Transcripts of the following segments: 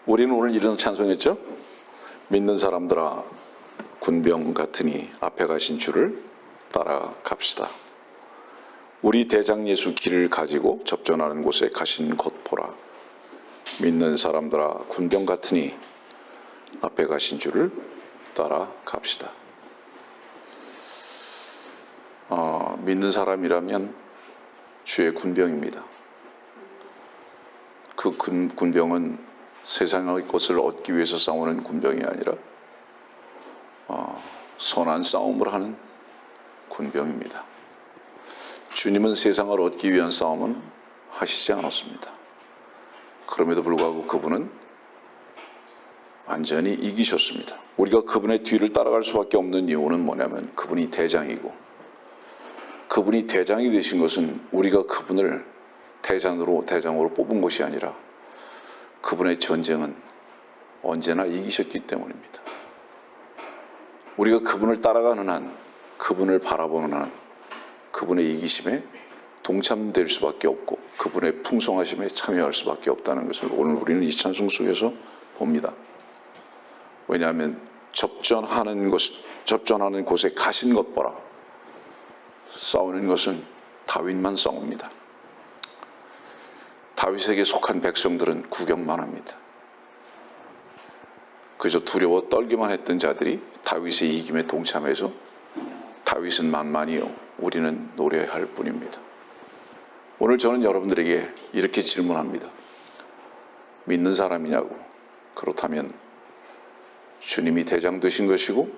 우리는 오늘 이런 찬송했죠? 믿는 사람들아 군병 같으니 앞에 가신 주를 따라갑시다. 우리 대장 예수 길을 가지고 접전하는 곳에 가신 것 보라. 믿는 사람들아 군병 같으니 앞에 가신 주를 따라갑시다. 믿는 사람이라면 주의 군병입니다. 그 군병은 세상의 것을 얻기 위해서 싸우는 군병이 아니라 선한 싸움을 하는 군병입니다. 주님은 세상을 얻기 위한 싸움은 하시지 않았습니다. 그럼에도 불구하고 그분은 완전히 이기셨습니다. 우리가 그분의 뒤를 따라갈 수밖에 없는 이유는 뭐냐면 그분이 대장이고, 그분이 대장이 되신 것은 우리가 그분을 대장으로 뽑은 것이 아니라 그분의 전쟁은 언제나 이기셨기 때문입니다. 우리가 그분을 따라가는 한, 그분을 바라보는 한 그분의 이기심에 동참될 수밖에 없고 그분의 풍성하심에 참여할 수밖에 없다는 것을 오늘 우리는 이 찬송 속에서 봅니다. 왜냐하면 접전하는 곳에 가신 것 보라. 싸우는 것은 다윗만 싸웁니다. 다윗에게 속한 백성들은 구경만 합니다. 그저 두려워 떨기만 했던 자들이 다윗의 이김에 동참해서 다윗은 만만이요 우리는 노래할 뿐입니다. 오늘 저는 여러분들에게 이렇게 질문합니다. 믿는 사람이냐고? 그렇다면 주님이 대장 되신 것이고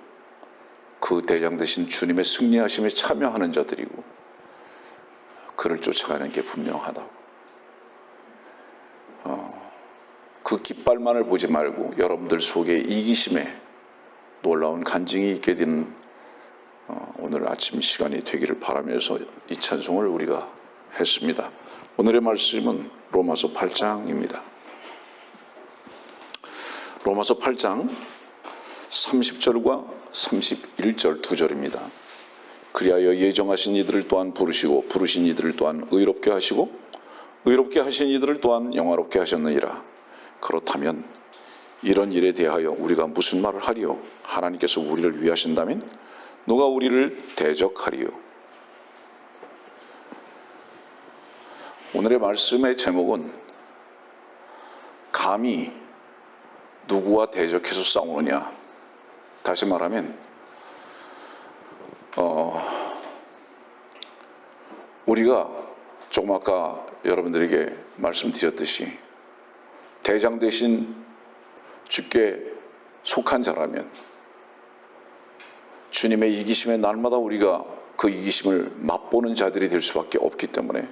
그 대장 되신 주님의 승리하심에 참여하는 자들이고 그를 쫓아가는 게 분명하다고. 그 깃발만을 보지 말고 여러분들 속에 이기심에 놀라운 간증이 있게 되는 오늘 아침 시간이 되기를 바라면서 이 찬송을 우리가 했습니다. 오늘의 말씀은 로마서 8장입니다. 로마서 8장 30절과 31절 두 절입니다. 그리하여 예정하신 이들을 또한 부르시고 부르신 이들을 또한 의롭게 하시고 의롭게 하신 이들을 또한 영화롭게 하셨느니라. 그렇다면 이런 일에 대하여 우리가 무슨 말을 하리요? 하나님께서 우리를 위하신다면 누가 우리를 대적하리요? 오늘의 말씀의 제목은 감히 누구와 대적해서 싸우느냐. 다시 말하면 우리가 조금 아까 여러분들에게 말씀드렸듯이 대장 대신 주께 속한 자라면 주님의 이기심에 날마다 우리가 그 이기심을 맛보는 자들이 될 수밖에 없기 때문에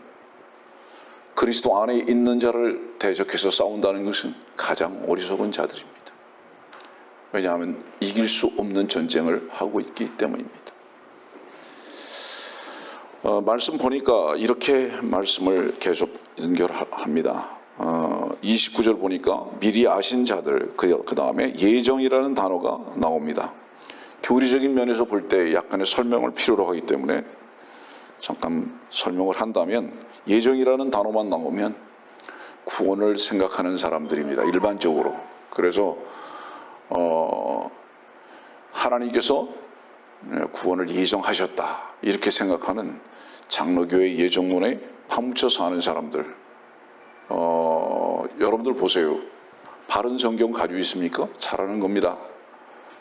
그리스도 안에 있는 자를 대적해서 싸운다는 것은 가장 어리석은 자들입니다. 왜냐하면 이길 수 없는 전쟁을 하고 있기 때문입니다. 말씀 보니까 이렇게 말씀을 계속 연결합니다. 29절 보니까 미리 아신 자들, 그 다음에 예정이라는 단어가 나옵니다. 교리적인 면에서 볼 때 약간의 설명을 필요로 하기 때문에 잠깐 설명을 한다면 예정이라는 단어만 나오면 구원을 생각하는 사람들입니다. 일반적으로. 그래서 하나님께서 구원을 예정하셨다 이렇게 생각하는 장로교회 예정론에 파묻혀서 하는 사람들, 여러분들 보세요. 바른 성경 가지고 있습니까? 잘하는 겁니다.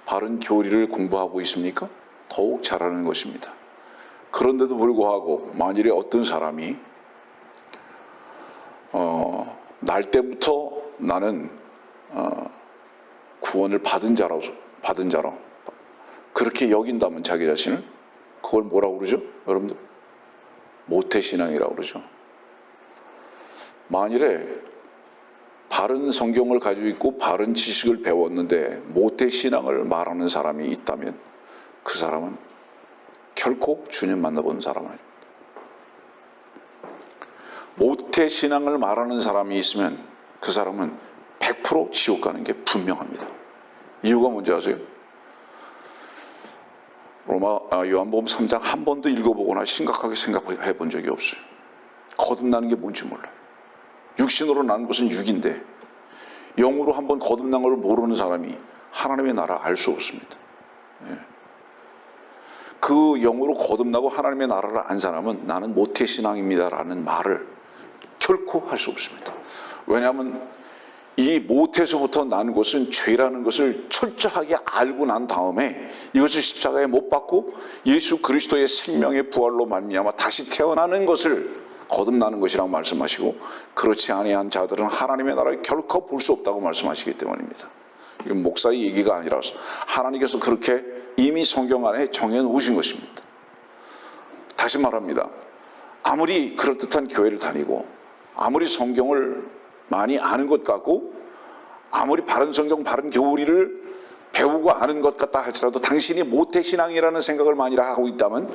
바른 교리를 공부하고 있습니까? 더욱 잘하는 것입니다. 그런데도 불구하고 만일에 어떤 사람이 날 때부터 나는 구원을 받은 자로 그렇게 여긴다면 자기 자신을, 그걸 뭐라고 그러죠? 여러분들 모태신앙이라고 그러죠. 만일에 바른 성경을 가지고 있고 바른 지식을 배웠는데 모태신앙을 말하는 사람이 있다면 그 사람은 결코 주님 만나본 사람 아닙니다. 모태신앙을 말하는 사람이 있으면 그 사람은 100% 지옥 가는 게 분명합니다. 이유가 뭔지 아세요? 요한복음 3장 한 번도 읽어보거나 심각하게 생각해 본 적이 없어요. 거듭나는 게 뭔지 몰라요. 육신으로 난 것은 육인데 영으로 한번 거듭난 걸 모르는 사람이 하나님의 나라 알 수 없습니다. 그 영으로 거듭나고 하나님의 나라를 안 사람은 나는 모태신앙입니다라는 말을 결코 할 수 없습니다. 왜냐하면 이 모태에서부터 난 것은 죄라는 것을 철저하게 알고 난 다음에 이것을 십자가에 못 박고 예수 그리스도의 생명의 부활로 말미암아 다시 태어나는 것을 거듭나는 것이라고 말씀하시고, 그렇지 아니한 자들은 하나님의 나라를 결코 볼 수 없다고 말씀하시기 때문입니다. 이건 목사의 얘기가 아니라서 하나님께서 그렇게 이미 성경 안에 정해놓으신 것입니다. 다시 말합니다. 아무리 그럴듯한 교회를 다니고 아무리 성경을 많이 아는 것 같고 아무리 바른 성경 바른 교리를 배우고 아는 것 같다 할지라도 당신이 모태신앙이라는 생각을 만일 하고 있다면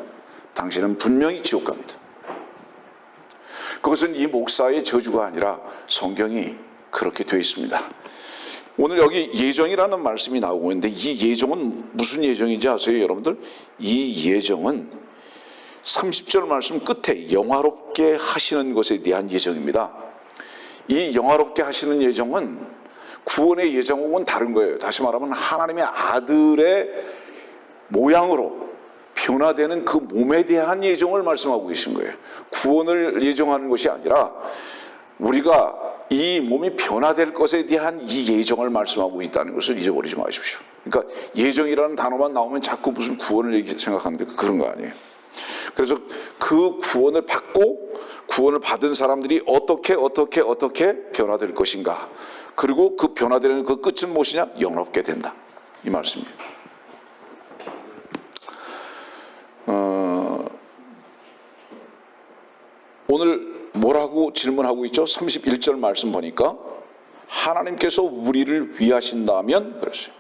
당신은 분명히 지옥 갑니다. 그것은 이 목사의 저주가 아니라 성경이 그렇게 되어 있습니다. 오늘 여기 예정이라는 말씀이 나오고 있는데 이 예정은 무슨 예정인지 아세요, 여러분들? 이 예정은 30절 말씀 끝에 영화롭게 하시는 것에 대한 예정입니다. 이 영화롭게 하시는 예정은 구원의 예정은 다른 거예요. 다시 말하면 하나님의 아들의 모양으로 변화되는 그 몸에 대한 예정을 말씀하고 계신 거예요. 구원을 예정하는 것이 아니라 우리가 이 몸이 변화될 것에 대한 이 예정을 말씀하고 있다는 것을 잊어버리지 마십시오. 그러니까 예정이라는 단어만 나오면 자꾸 무슨 구원을 생각하는데 그런 거 아니에요. 그래서 그 구원을 받고 구원을 받은 사람들이 어떻게 변화될 것인가, 그리고 그 변화되는 그 끝은 무엇이냐? 영롭게 된다, 이 말씀이에요. 오늘 뭐라고 질문하고 있죠? 31절 말씀 보니까 하나님께서 우리를 위하신다면 그랬어요.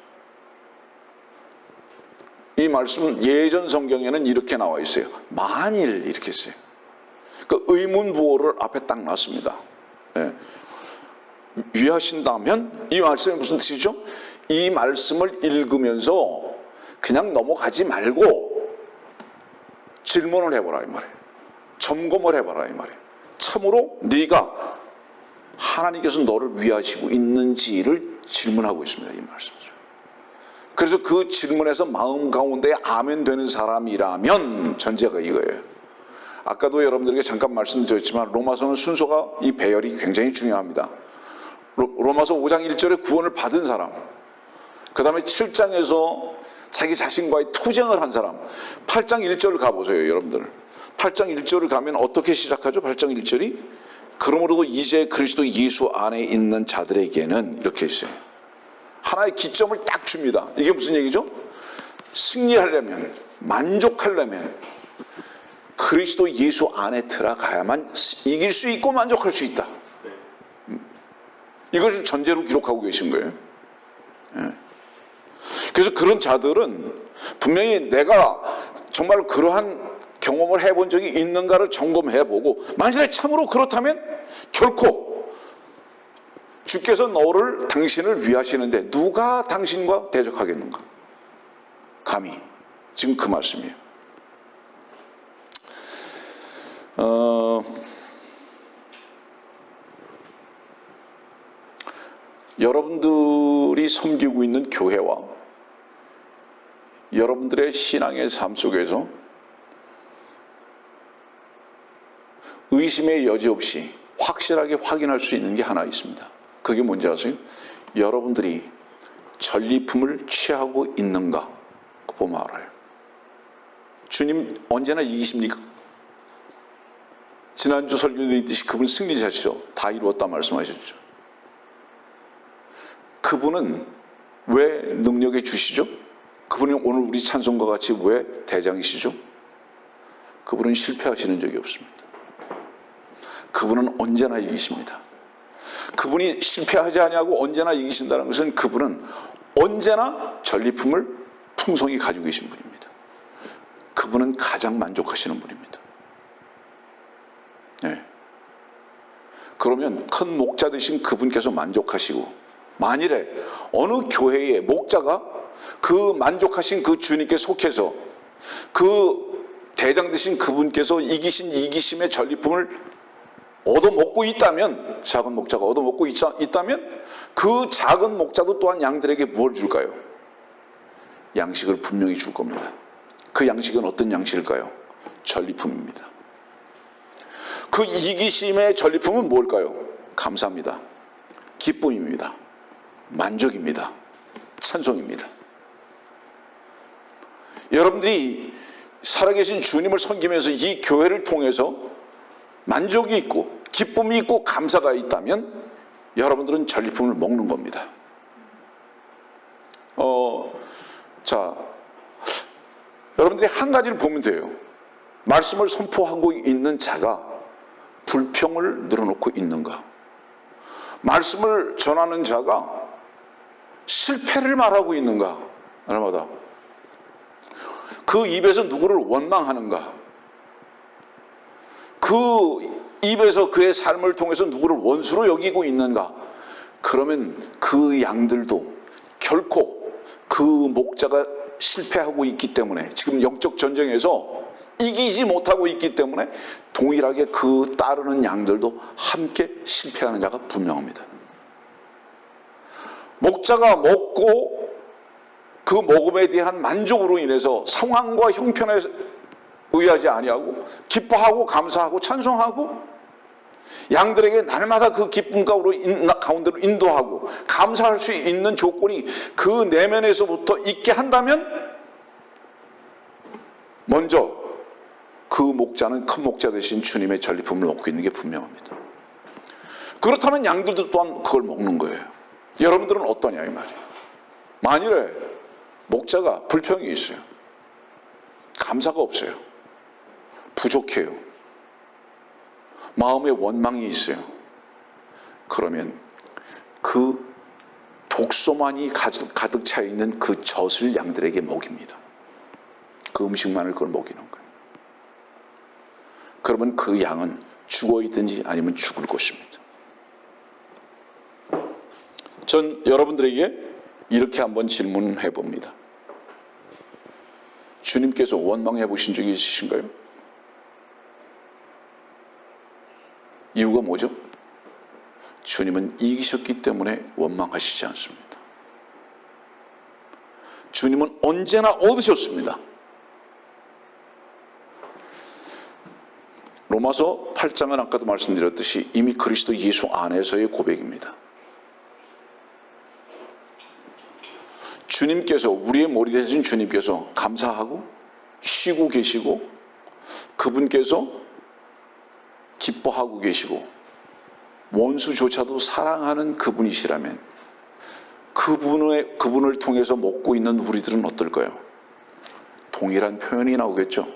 이 말씀은 예전 성경에는 이렇게 나와 있어요. 만일 이렇게 했어요. 그 의문부호를 앞에 딱 놨습니다. 예. 위하신다면 이 말씀이 무슨 뜻이죠? 이 말씀을 읽으면서 그냥 넘어가지 말고 질문을 해보라 이 말이에요. 점검을 해봐라 이 말이에요. 참으로 네가 하나님께서 너를 위하시고 있는지를 질문하고 있습니다. 이 말씀이죠. 그래서 그 질문에서 마음 가운데 아멘 되는 사람이라면 전제가 이거예요. 아까도 여러분들에게 잠깐 말씀드렸지만 로마서는 순서가 이 배열이 굉장히 중요합니다. 로마서 5장 1절에 구원을 받은 사람, 그 다음에 7장에서 자기 자신과의 투쟁을 한 사람, 8장 1절을 가보세요 여러분들. 8장 1절을 가면 어떻게 시작하죠? 8장 1절이 그러므로도 이제 그리스도 예수 안에 있는 자들에게는 이렇게 있어요. 하나의 기점을 딱 줍니다. 이게 무슨 얘기죠? 승리하려면, 만족하려면 그리스도 예수 안에 들어가야만 이길 수 있고 만족할 수 있다. 이것을 전제로 기록하고 계신 거예요. 그래서 그런 자들은 분명히 내가 정말 그러한 경험을 해본 적이 있는가를 점검해보고, 만약에 참으로 그렇다면 결코 주께서 당신을 위하시는데 누가 당신과 대적하겠는가? 감히. 지금 그 말씀이에요. 여러분들이 섬기고 있는 교회와 여러분들의 신앙의 삶 속에서 의심의 여지 없이 확실하게 확인할 수 있는 게 하나 있습니다. 그게 뭔지 아세요? 여러분들이 전리품을 취하고 있는가 보면 알아요. 주님 언제나 이기십니까? 지난주 설교도 있듯이 그분 승리자시죠. 다 이루었다 말씀하셨죠. 그분은 왜 능력에 주시죠? 그분이 오늘 우리 찬송과 같이 왜 대장이시죠? 그분은 실패하시는 적이 없습니다. 그분은 언제나 이기십니다. 그분이 실패하지 않냐고 언제나 이기신다는 것은 그분은 언제나 전리품을 풍성히 가지고 계신 분입니다. 그분은 가장 만족하시는 분입니다. 네. 그러면 큰 목자 되신 그분께서 만족하시고, 만일에 어느 교회의 목자가 그 만족하신 그 주님께 속해서 그 대장 되신 그분께서 이기신 이기심의 전리품을 얻어먹고 있다면, 작은 목자가 얻어먹고 있다면 그 작은 목자도 또한 양들에게 무엇을 줄까요? 양식을 분명히 줄 겁니다. 그 양식은 어떤 양식일까요? 전리품입니다. 그 이기심의 전리품은 뭘까요? 감사합니다. 기쁨입니다. 만족입니다. 찬송입니다. 여러분들이 살아계신 주님을 섬기면서 이 교회를 통해서 만족이 있고 기쁨이 있고 감사가 있다면 여러분들은 전리품을 먹는 겁니다. 자, 여러분들이 한 가지를 보면 돼요. 말씀을 선포하고 있는 자가 불평을 늘어놓고 있는가? 말씀을 전하는 자가 실패를 말하고 있는가? 날마다 그 입에서 누구를 원망하는가? 그 입에서 그의 삶을 통해서 누구를 원수로 여기고 있는가? 그러면 그 양들도 결코 그 목자가 실패하고 있기 때문에, 지금 영적 전쟁에서 이기지 못하고 있기 때문에 동일하게 그 따르는 양들도 함께 실패하는 자가 분명합니다. 목자가 먹고 그 먹음에 대한 만족으로 인해서 상황과 형편에 의하지 아니하고 기뻐하고 감사하고 찬송하고 양들에게 날마다 그 기쁨 가운데로 인도하고 감사할 수 있는 조건이 그 내면에서부터 있게 한다면 먼저 그 목자는 큰 목자 대신 주님의 전리품을 먹고 있는 게 분명합니다. 그렇다면 양들도 또한 그걸 먹는 거예요. 여러분들은 어떠냐 이 말이에요. 만일에 목자가 불평이 있어요. 감사가 없어요. 부족해요. 마음에 원망이 있어요. 그러면 그 독소만이 가득 차 있는 그 젖을 양들에게 먹입니다. 그 음식만을 그걸 먹이는 거예요. 그러면 그 양은 죽어 있든지 아니면 죽을 것입니다. 전 여러분들에게 이렇게 한번 질문해 봅니다. 주님께서 원망해 보신 적이 있으신가요? 이유가 뭐죠? 주님은 이기셨기 때문에 원망하시지 않습니다. 주님은 언제나 얻으셨습니다. 로마서 8장은 아까도 말씀드렸듯이 이미 그리스도 예수 안에서의 고백입니다. 주님께서, 우리의 머리 대신 주님께서 감사하고 쉬고 계시고 그분께서 기뻐하고 계시고 원수조차도 사랑하는 그분이시라면 그분을 통해서 먹고 있는 우리들은 어떨까요? 동일한 표현이 나오겠죠.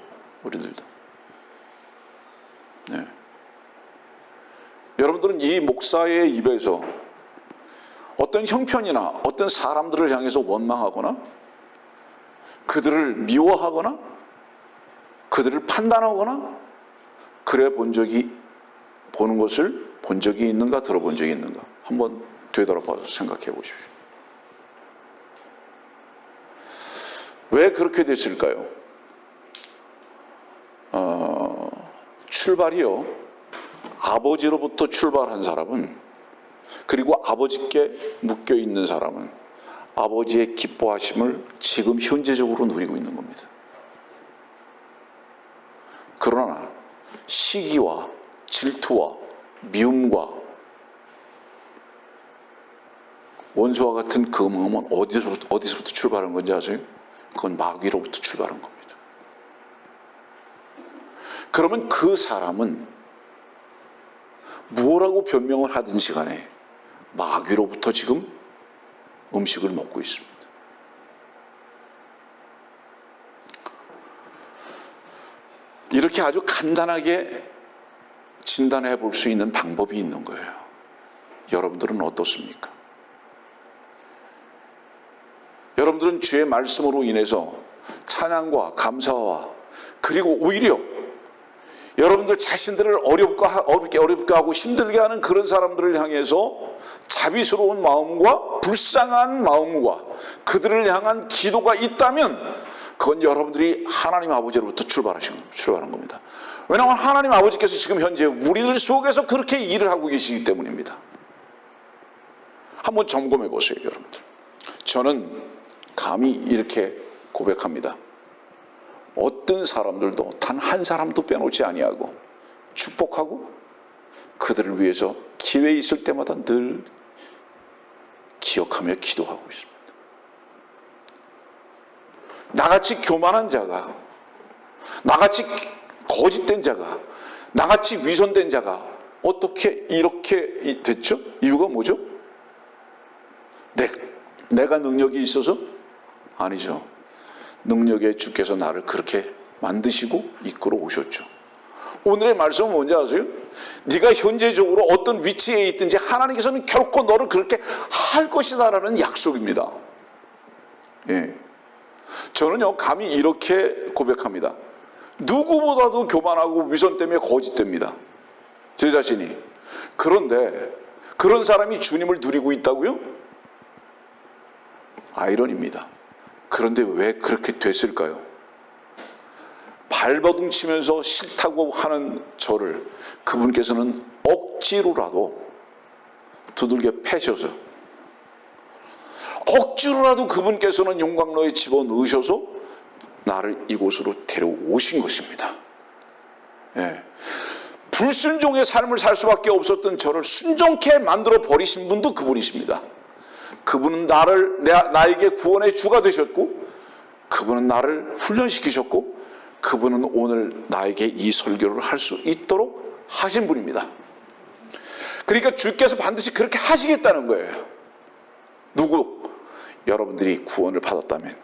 우리들도. 네. 여러분들은 이 목사의 입에서 어떤 형편이나 어떤 사람들을 향해서 원망하거나 그들을 미워하거나 그들을 판단하거나 그래 본 적이 있는가, 들어본 적이 있는가? 한번 되돌아봐서 생각해 보십시오. 왜 그렇게 됐을까요? 출발이요. 아버지로부터 출발한 사람은, 그리고 아버지께 묶여 있는 사람은 아버지의 기뻐하심을 지금 현재적으로 누리고 있는 겁니다. 그러나 시기와 질투와 미움과 원수와 같은 그 마음은 어디서부터 출발한 건지 아세요? 그건 마귀로부터 출발한 겁니다. 그러면 그 사람은 뭐라고 변명을 하든지 간에 마귀로부터 지금 음식을 먹고 있습니다. 이렇게 아주 간단하게 진단해 볼 수 있는 방법이 있는 거예요. 여러분들은 어떻습니까? 여러분들은 주의 말씀으로 인해서 찬양과 감사와, 그리고 오히려 여러분들 자신들을 어렵게 하고 힘들게 하는 그런 사람들을 향해서 자비스러운 마음과 불쌍한 마음과 그들을 향한 기도가 있다면 그건 여러분들이 하나님 아버지로부터 출발한 겁니다. 왜냐하면 하나님 아버지께서 지금 현재 우리들 속에서 그렇게 일을 하고 계시기 때문입니다. 한번 점검해 보세요, 여러분들. 저는 감히 이렇게 고백합니다. 어떤 사람들도 단 한 사람도 빼놓지 아니하고 축복하고 그들을 위해서 기회 있을 때마다 늘 기억하며 기도하고 있습니다. 나같이 교만한 자가, 나같이 거짓된 자가, 나같이 위선된 자가 어떻게 이렇게 됐죠? 이유가 뭐죠? 내가 능력이 있어서? 아니죠. 능력의 주께서 나를 그렇게 만드시고 이끌어 오셨죠. 오늘의 말씀은 뭔지 아세요? 네가 현재적으로 어떤 위치에 있든지 하나님께서는 결코 너를 그렇게 할 것이다라는 약속입니다. 예. 저는요, 감히 이렇게 고백합니다. 누구보다도 교만하고 위선 때문에 거짓됩니다. 제 자신이. 그런데 그런 사람이 주님을 누리고 있다고요? 아이러니입니다. 그런데 왜 그렇게 됐을까요? 발버둥 치면서 싫다고 하는 저를 그분께서는 억지로라도 두들겨 패셔서, 억지로라도 그분께서는 용광로에 집어넣으셔서 나를 이곳으로 데려오신 것입니다. 예. 불순종의 삶을 살 수밖에 없었던 저를 순종케 만들어 버리신 분도 그분이십니다. 그분은 나에게 구원의 주가 되셨고, 그분은 나를 훈련시키셨고, 그분은 오늘 나에게 이 설교를 할 수 있도록 하신 분입니다. 그러니까 주께서 반드시 그렇게 하시겠다는 거예요. 누구? 여러분들이 구원을 받았다면.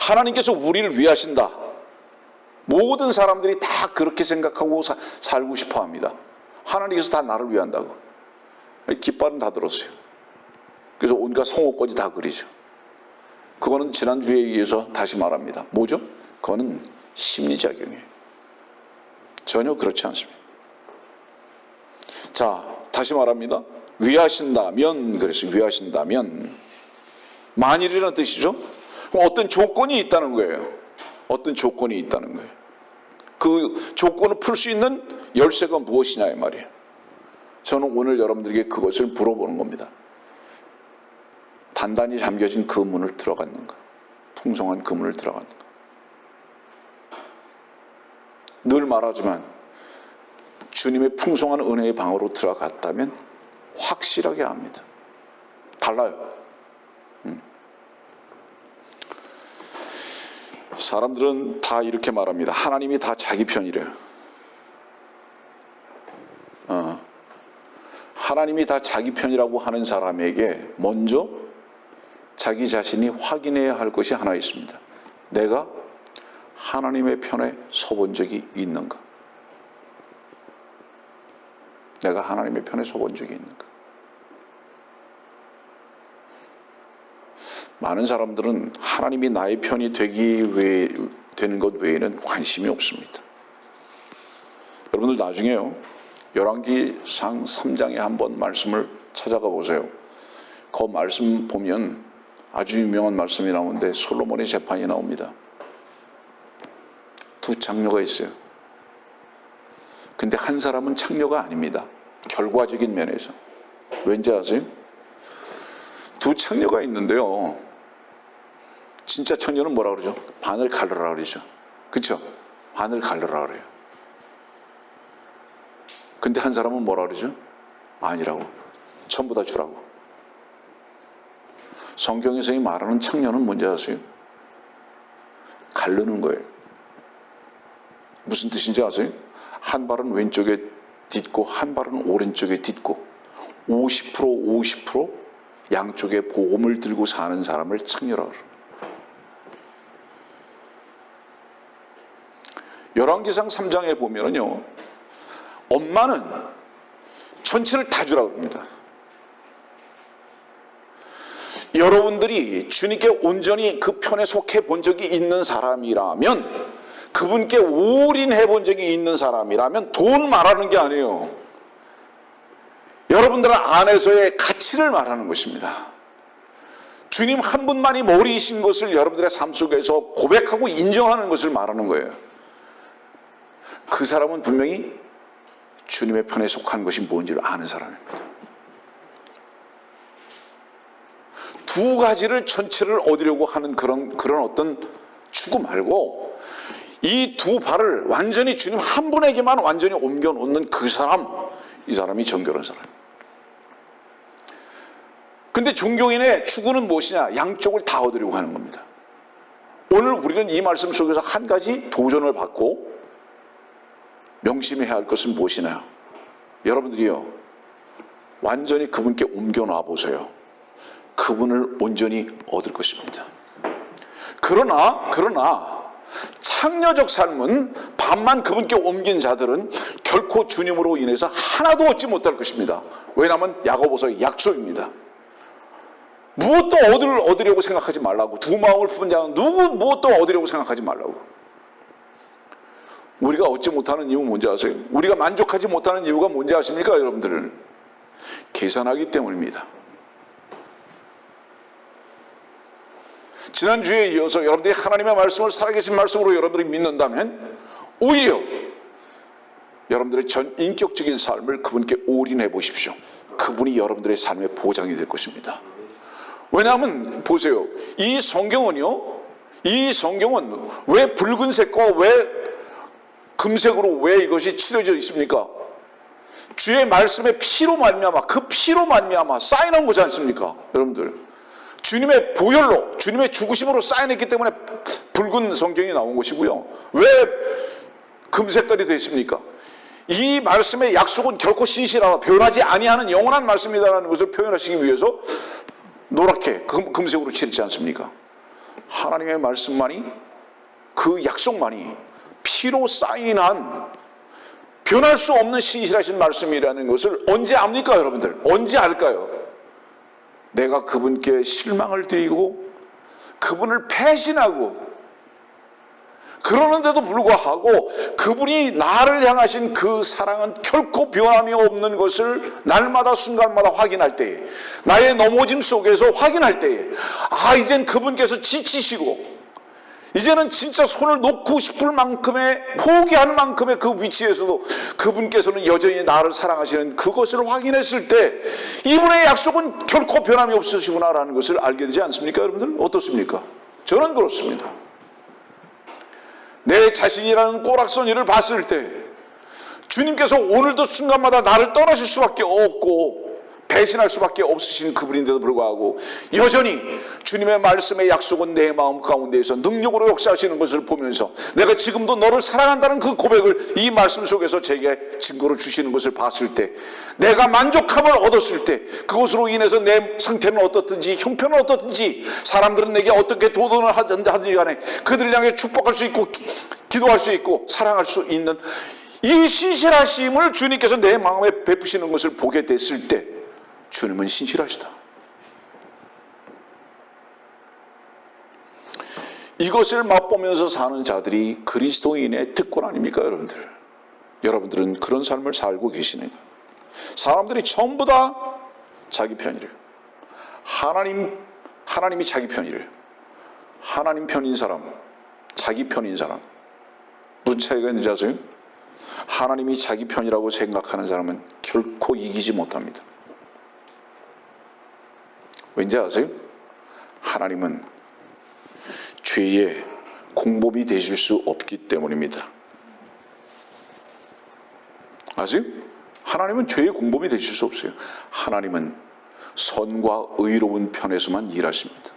하나님께서 우리를 위하신다. 모든 사람들이 다 그렇게 생각하고 살고 싶어 합니다. 하나님께서 다 나를 위한다고. 깃발은 다 들었어요. 그래서 온갖 송호까지 다 그리죠. 그거는 지난주에 의해서 다시 말합니다. 뭐죠? 그거는 심리작용이에요. 전혀 그렇지 않습니다. 자, 다시 말합니다. 위하신다면, 그래서 위하신다면 만일이라는 뜻이죠. 그럼 어떤 조건이 있다는 거예요. 어떤 조건이 있다는 거예요. 그 조건을 풀 수 있는 열쇠가 무엇이냐 이 말이에요. 저는 오늘 여러분들에게 그것을 물어보는 겁니다. 단단히 잠겨진 그 문을 들어갔는가? 풍성한 그 문을 들어갔는가? 늘 말하지만 주님의 풍성한 은혜의 방으로 들어갔다면 확실하게 압니다. 달라요. 사람들은 다 이렇게 말합니다. 하나님이 다 자기 편이래요. 하나님이 다 자기 편이라고 하는 사람에게 먼저 자기 자신이 확인해야 할 것이 하나 있습니다. 내가 하나님의 편에 서본 적이 있는가? 내가 하나님의 편에 서본 적이 있는가? 많은 사람들은 하나님이 나의 편이 되는 것 외에는 관심이 없습니다. 여러분들 나중에요, 열왕기상 3장에 한번 말씀을 찾아가 보세요. 그 말씀 보면 아주 유명한 말씀이 나오는데 솔로몬의 재판이 나옵니다. 두 창녀가 있어요. 근데 한 사람은 창녀가 아닙니다. 결과적인 면에서. 왠지 아세요? 두 창녀가 있는데요, 진짜 창녀는 뭐라 그러죠? 반을 갈르라 그러죠. 그렇죠? 반을 갈르라 그래요. 근데 한 사람은 뭐라 그러죠? 아니라고. 전부 다 주라고. 성경에서 이 말하는 창녀는 뭔지 아세요? 갈르는 거예요. 무슨 뜻인지 아세요? 한 발은 왼쪽에 딛고 한 발은 오른쪽에 딛고 50% 양쪽에 보험을 들고 사는 사람을 창녀라고 그래요. 열왕기상 3장에 보면은요, 엄마는 전체를 다 주라고 합니다. 여러분들이 주님께 온전히 그 편에 속해 본 적이 있는 사람이라면, 그분께 올인해 본 적이 있는 사람이라면 돈 말하는 게 아니에요. 여러분들 안에서의 가치를 말하는 것입니다. 주님 한 분만이 머리이신 것을 여러분들의 삶 속에서 고백하고 인정하는 것을 말하는 거예요. 그 사람은 분명히 주님의 편에 속한 것이 뭔지를 아는 사람입니다. 두 가지를 전체를 얻으려고 하는 그런 어떤 추구 말고 이 두 발을 완전히 주님 한 분에게만 완전히 옮겨 놓는 그 사람, 이 사람이 정결한 사람입니다. 근데 종교인의 추구는 무엇이냐? 양쪽을 다 얻으려고 하는 겁니다. 오늘 우리는 이 말씀 속에서 한 가지 도전을 받고 명심해야 할 것은 무엇이냐? 여러분들이요, 완전히 그분께 옮겨놔 보세요. 그분을 온전히 얻을 것입니다. 그러나 창녀적 삶은 반만 그분께 옮긴 자들은 결코 주님으로 인해서 하나도 얻지 못할 것입니다. 왜냐하면 야고보서의 약속입니다. 무엇도 얻으려고 생각하지 말라고. 두 마음을 품은 자는 무엇도 얻으려고 생각하지 말라고. 우리가 얻지 못하는 이유는 뭔지 아세요? 우리가 만족하지 못하는 이유가 뭔지 아십니까, 여러분들? 계산하기 때문입니다. 지난주에 이어서 여러분들이 하나님의 말씀을 살아계신 말씀으로 여러분들이 믿는다면 오히려 여러분들의 전 인격적인 삶을 그분께 올인해 보십시오. 그분이 여러분들의 삶의 보장이 될 것입니다. 왜냐하면 보세요. 이 성경은 왜 붉은색과 왜 금색으로 왜 이것이 칠해져 있습니까? 주의 말씀의 피로 말미암아, 그 피로 말미암아 쌓여놓은 거지 않습니까? 여러분들, 주님의 보혈로, 주님의 죽으심으로 쌓여냈기 때문에 붉은 성경이 나온 것이고요. 왜 금색깔이 되어 있습니까? 이 말씀의 약속은 결코 신실하다, 변하지 아니하는 영원한 말씀이다라는 것을 표현하시기 위해서 노랗게 금색으로 칠했지 않습니까? 하나님의 말씀만이, 그 약속만이 피로 쌓인한 변할 수 없는 신실하신 말씀이라는 것을 언제 압니까, 여러분들? 언제 알까요? 내가 그분께 실망을 드리고 그분을 배신하고 그러는데도 불구하고 그분이 나를 향하신 그 사랑은 결코 변함이 없는 것을 날마다 순간마다 확인할 때에, 나의 넘어짐 속에서 확인할 때에, 이젠 그분께서 지치시고 이제는 진짜 손을 놓고 싶을 만큼의, 포기할 만큼의 그 위치에서도 그분께서는 여전히 나를 사랑하시는 그것을 확인했을 때 이분의 약속은 결코 변함이 없으시구나라는 것을 알게 되지 않습니까, 여러분들? 어떻습니까? 저는 그렇습니다. 내 자신이라는 꼬락서니를 봤을 때 주님께서 오늘도 순간마다 나를 떠나실 수밖에 없고 배신할 수밖에 없으신 그분인데도 불구하고 여전히 주님의 말씀의 약속은 내 마음 가운데에서 능력으로 역사하시는 것을 보면서 내가 지금도 너를 사랑한다는 그 고백을 이 말씀 속에서 제게 증거로 주시는 것을 봤을 때, 내가 만족함을 얻었을 때, 그것으로 인해서 내 상태는 어떻든지 형편은 어떻든지 사람들은 내게 어떻게 도전을 하든지 간에 그들을 향해 축복할 수 있고 기도할 수 있고 사랑할 수 있는 이 신실하심을 주님께서 내 마음에 베푸시는 것을 보게 됐을 때 주님은 신실하시다. 이것을 맛보면서 사는 자들이 그리스도인의 특권 아닙니까, 여러분들? 여러분들은 그런 삶을 살고 계시네요. 사람들이 전부 다 자기 편이래요. 하나님이 자기 편이래요. 하나님 편인 사람, 자기 편인 사람, 무슨 차이가 있는지 아세요? 하나님이 자기 편이라고 생각하는 사람은 결코 이기지 못합니다. 왠지 아세요? 하나님은 죄의 공범이 되실 수 없기 때문입니다. 아세요? 하나님은 죄의 공범이 되실 수 없어요. 하나님은 선과 의로운 편에서만 일하십니다.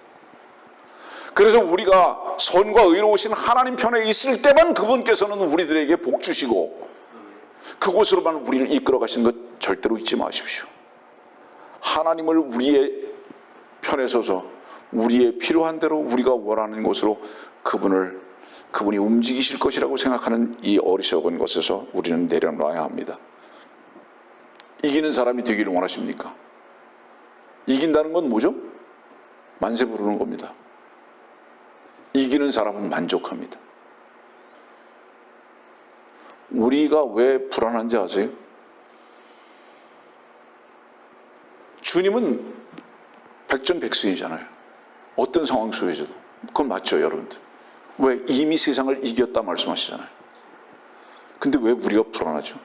그래서 우리가 선과 의로우신 하나님 편에 있을 때만 그분께서는 우리들에게 복 주시고 그곳으로만 우리를 이끌어 가시는 것 절대로 잊지 마십시오. 하나님을 우리의 편에 서서 우리의 필요한 대로 우리가 원하는 곳으로 그분이 움직이실 것이라고 생각하는 이 어리석은 것에서 우리는 내려놔야 합니다. 이기는 사람이 되기를 원하십니까? 이긴다는 건 뭐죠? 만세 부르는 겁니다. 이기는 사람은 만족합니다. 우리가 왜 불안한지 아세요? 주님은 백전백승이잖아요. 어떤 상황 속에서도. 그건 맞죠, 여러분들? 왜? 이미 세상을 이겼다 말씀하시잖아요. 근데 왜 우리가 불안하죠?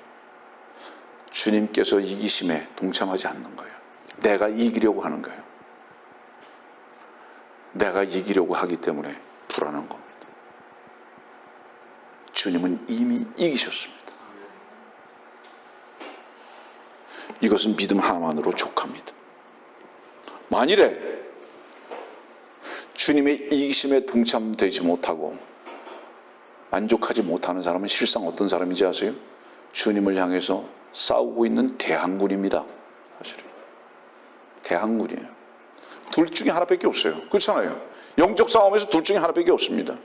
주님께서 이기심에 동참하지 않는 거예요. 내가 이기려고 하는 거예요. 내가 이기려고 하기 때문에 불안한 겁니다. 주님은 이미 이기셨습니다. 이것은 믿음 하나만으로 족합니다. 만일에 주님의 이기심에 동참되지 못하고 만족하지 못하는 사람은 실상 어떤 사람인지 아세요? 주님을 향해서 싸우고 있는 대항군입니다. 사실은 대항군이에요. 둘 중에 하나밖에 없어요. 그렇잖아요. 영적 싸움에서 둘 중에 하나밖에 없습니다.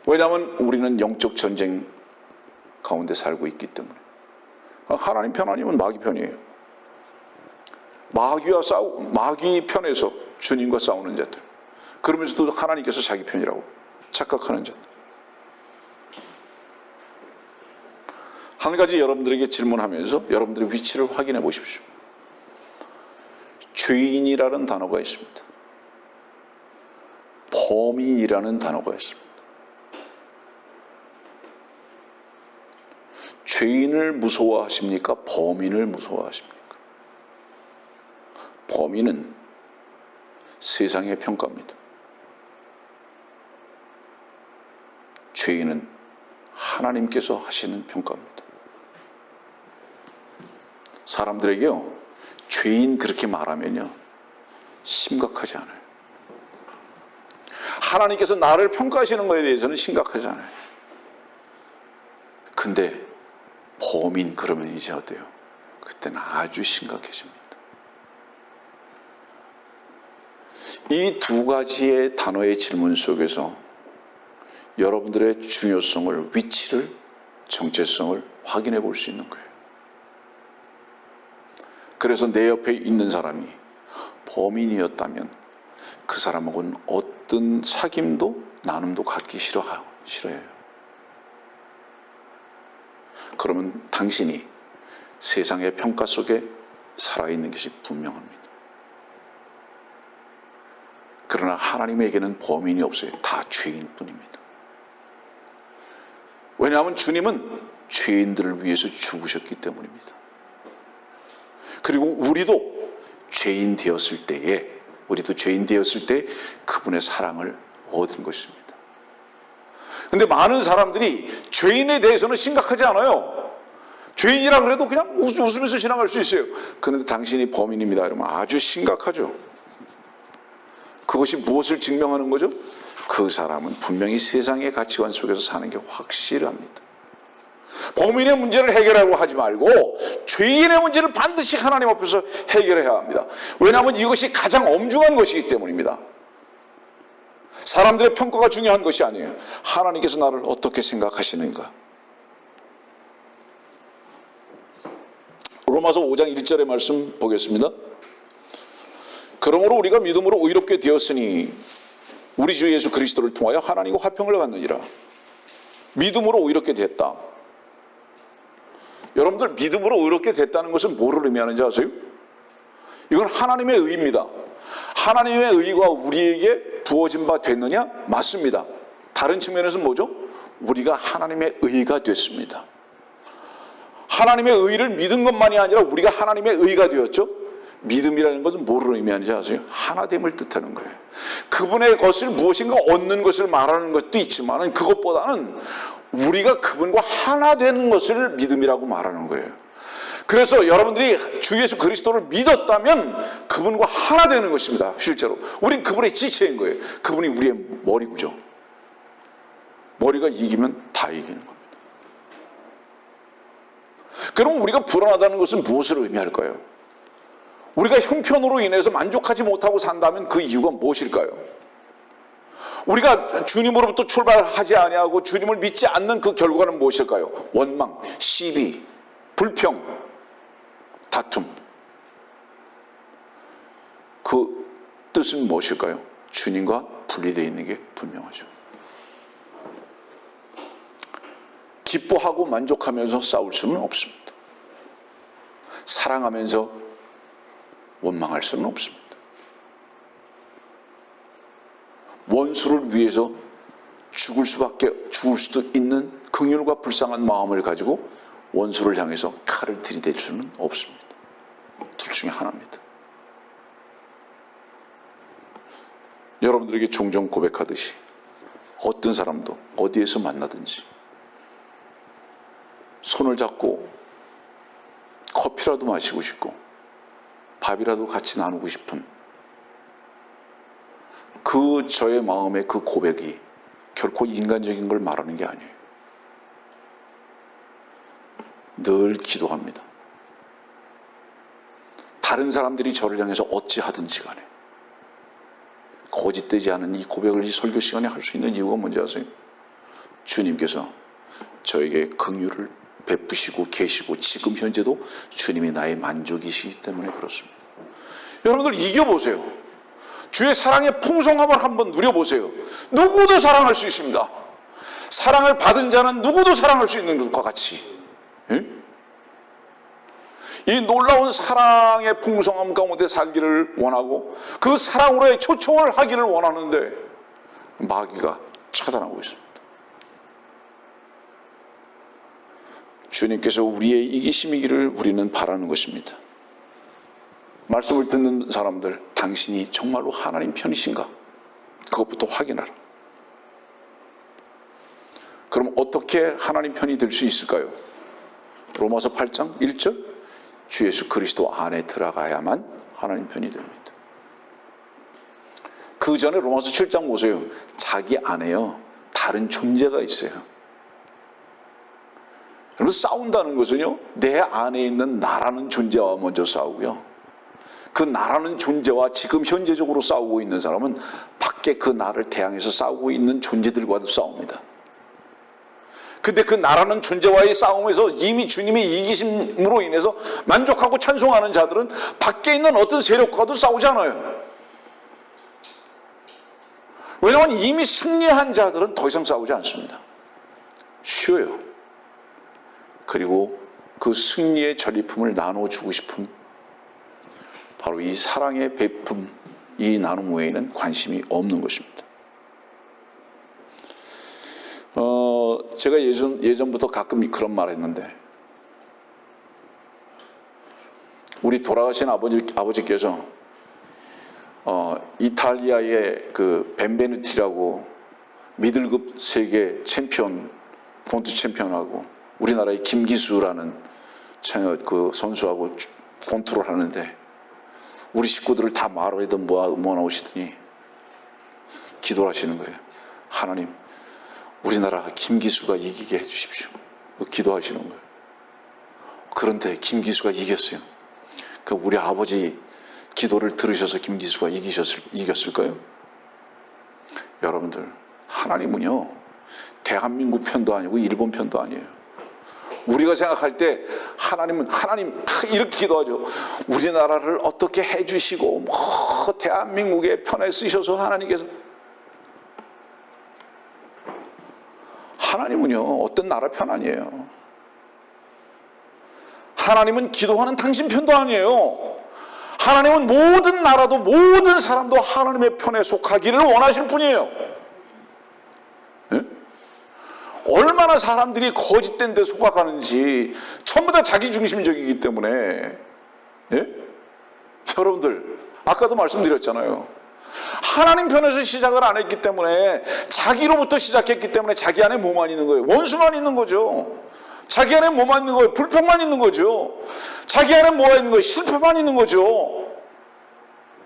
왜냐하면 우리는 영적 전쟁 가운데 살고 있기 때문에. 하나님 편 아니면 마귀 편이에요. 마귀 편에서 주님과 싸우는 자들. 그러면서도 하나님께서 자기 편이라고 착각하는 자들. 한 가지 여러분들에게 질문하면서 여러분들의 위치를 확인해 보십시오. 죄인이라는 단어가 있습니다. 범인이라는 단어가 있습니다. 죄인을 무서워하십니까? 범인을 무서워하십니까? 범인은 세상의 평가입니다. 죄인은 하나님께서 하시는 평가입니다. 사람들에게요, 죄인 그렇게 말하면요, 심각하지 않아요. 하나님께서 나를 평가하시는 것에 대해서는 심각하지 않아요. 근데 범인 그러면 이제 어때요? 그때는 아주 심각해집니다. 이 두 가지의 단어의 질문 속에서 여러분들의 중요성을, 위치를, 정체성을 확인해 볼 수 있는 거예요. 그래서 내 옆에 있는 사람이 범인이었다면 그 사람하고는 어떤 사귐도 나눔도 갖기 싫어해요. 그러면 당신이 세상의 평가 속에 살아있는 것이 분명합니다. 그러나 하나님에게는 범인이 없어요. 다 죄인뿐입니다. 왜냐하면 주님은 죄인들을 위해서 죽으셨기 때문입니다. 그리고 우리도 죄인 되었을 때에 그분의 사랑을 얻은 것입니다. 근데 많은 사람들이 죄인에 대해서는 심각하지 않아요. 죄인이라 그래도 그냥 웃으면서 지나갈 수 있어요. 그런데 당신이 범인입니다 이러면 아주 심각하죠. 그것이 무엇을 증명하는 거죠? 그 사람은 분명히 세상의 가치관 속에서 사는 게 확실합니다. 범인의 문제를 해결하려고 하지 말고 죄인의 문제를 반드시 하나님 앞에서 해결해야 합니다. 왜냐하면 이것이 가장 엄중한 것이기 때문입니다. 사람들의 평가가 중요한 것이 아니에요. 하나님께서 나를 어떻게 생각하시는가. 로마서 5장 1절의 말씀 보겠습니다. 그러므로 우리가 믿음으로 의롭게 되었으니 우리 주 예수 그리스도를 통하여 하나님과 화평을 갖느니라. 믿음으로 의롭게 됐다. 여러분들 믿음으로 의롭게 됐다는 것은 뭐를 의미하는지 아세요? 이건 하나님의 의입니다. 하나님의 의가 우리에게 부어진 바 됐느냐? 맞습니다. 다른 측면에서는 뭐죠? 우리가 하나님의 의가 됐습니다. 하나님의 의를 믿은 것만이 아니라 우리가 하나님의 의가 되었죠. 믿음이라는 것은 뭐를 의미하는지 아세요? 하나됨을 뜻하는 거예요. 그분의 것을 무엇인가 얻는 것을 말하는 것도 있지만 그것보다는 우리가 그분과 하나 되는 것을 믿음이라고 말하는 거예요. 그래서 여러분들이 주 예수 그리스도를 믿었다면 그분과 하나 되는 것입니다. 실제로 우린 그분의 지체인 거예요. 그분이 우리의 머리구죠. 머리가 이기면 다 이기는 겁니다. 그럼 우리가 불안하다는 것은 무엇을 의미할까요? 우리가 형편으로 인해서 만족하지 못하고 산다면 그 이유가 무엇일까요? 우리가 주님으로부터 출발하지 아니하고 주님을 믿지 않는 그 결과는 무엇일까요? 원망, 시비, 불평, 다툼. 그 뜻은 무엇일까요? 주님과 분리되어 있는 게 분명하죠. 기뻐하고 만족하면서 싸울 수는 없습니다. 사랑하면서 원망할 수는 없습니다. 원수를 위해서 죽을 수도 있는 긍휼과 불쌍한 마음을 가지고 원수를 향해서 칼을 들이댈 수는 없습니다. 둘 중에 하나입니다. 여러분들에게 종종 고백하듯이 어떤 사람도 어디에서 만나든지 손을 잡고 커피라도 마시고 싶고 밥이라도 같이 나누고 싶은 그 저의 마음의 그 고백이 결코 인간적인 걸 말하는 게 아니에요. 늘 기도합니다. 다른 사람들이 저를 향해서 어찌하든지 간에 거짓되지 않은 이 고백을 이 설교 시간에 할 수 있는 이유가 뭔지 아세요? 주님께서 저에게 긍휼을 베푸시고 계시고 지금 현재도 주님이 나의 만족이시기 때문에 그렇습니다. 여러분들 이겨보세요. 주의 사랑의 풍성함을 한번 누려보세요. 누구도 사랑할 수 있습니다. 사랑을 받은 자는 누구도 사랑할 수 있는 것과 같이. 예? 이 놀라운 사랑의 풍성함 가운데 살기를 원하고 그 사랑으로의 초청을 하기를 원하는데 마귀가 차단하고 있습니다. 주님께서 우리의 이기심이기를 우리는 바라는 것입니다. 말씀을 듣는 사람들, 당신이 정말로 하나님 편이신가? 그것부터 확인하라. 그럼 어떻게 하나님 편이 될 수 있을까요? 로마서 8장 1절, 주 예수 그리스도 안에 들어가야만 하나님 편이 됩니다. 그 전에 로마서 7장 보세요. 자기 안에요 다른 존재가 있어요. 여러분, 싸운다는 것은요, 내 안에 있는 나라는 존재와 먼저 싸우고요, 그 나라는 존재와 지금 현재적으로 싸우고 있는 사람은 밖에 그 나를 대항해서 싸우고 있는 존재들과도 싸웁니다. 근데 그 나라는 존재와의 싸움에서 이미 주님의 이기심으로 인해서 만족하고 찬송하는 자들은 밖에 있는 어떤 세력과도 싸우지 않아요. 왜냐하면 이미 승리한 자들은 더 이상 싸우지 않습니다. 쉬어요. 그리고 그 승리의 전리품을 나눠주고 싶은 바로 이 사랑의 베품, 이 나눔 외에는 관심이 없는 것입니다. 제가 예전부터 가끔 그런 말 했는데, 우리 돌아가신 아버지께서 이탈리아의 그 벤베누티라고 미들급 세계 챔피언, 권투 챔피언하고 우리나라의 김기수라는 그 선수하고 권투를 하는데, 우리 식구들을 다 마루에다 모아놓으시더니 기도를 하시는 거예요. 하나님, 우리나라 김기수가 이기게 해주십시오. 기도하시는 거예요. 그런데 김기수가 이겼어요. 그 우리 아버지 기도를 들으셔서 김기수가 이겼을까요? 여러분들, 하나님은요, 대한민국 편도 아니고 일본 편도 아니에요. 우리가 생각할 때 하나님 이렇게 기도하죠. 우리나라를 어떻게 해주시고 대한민국의 편에 쓰셔서 하나님은요, 어떤 나라 편 아니에요. 하나님은 기도하는 당신 편도 아니에요. 하나님은 모든 나라도 모든 사람도 하나님의 편에 속하기를 원하실 분이에요. 네? 얼마나 사람들이 거짓된 데 속아가는지 전부 다 자기 중심적이기 때문에, 예? 여러분들, 아까도 말씀드렸잖아요. 하나님 편에서 시작을 안 했기 때문에, 자기로부터 시작했기 때문에 자기 안에 뭐만 있는 거예요? 원수만 있는 거죠. 자기 안에 뭐만 있는 거예요? 불평만 있는 거죠. 자기 안에 뭐가 있는 거예요? 실패만 있는 거죠.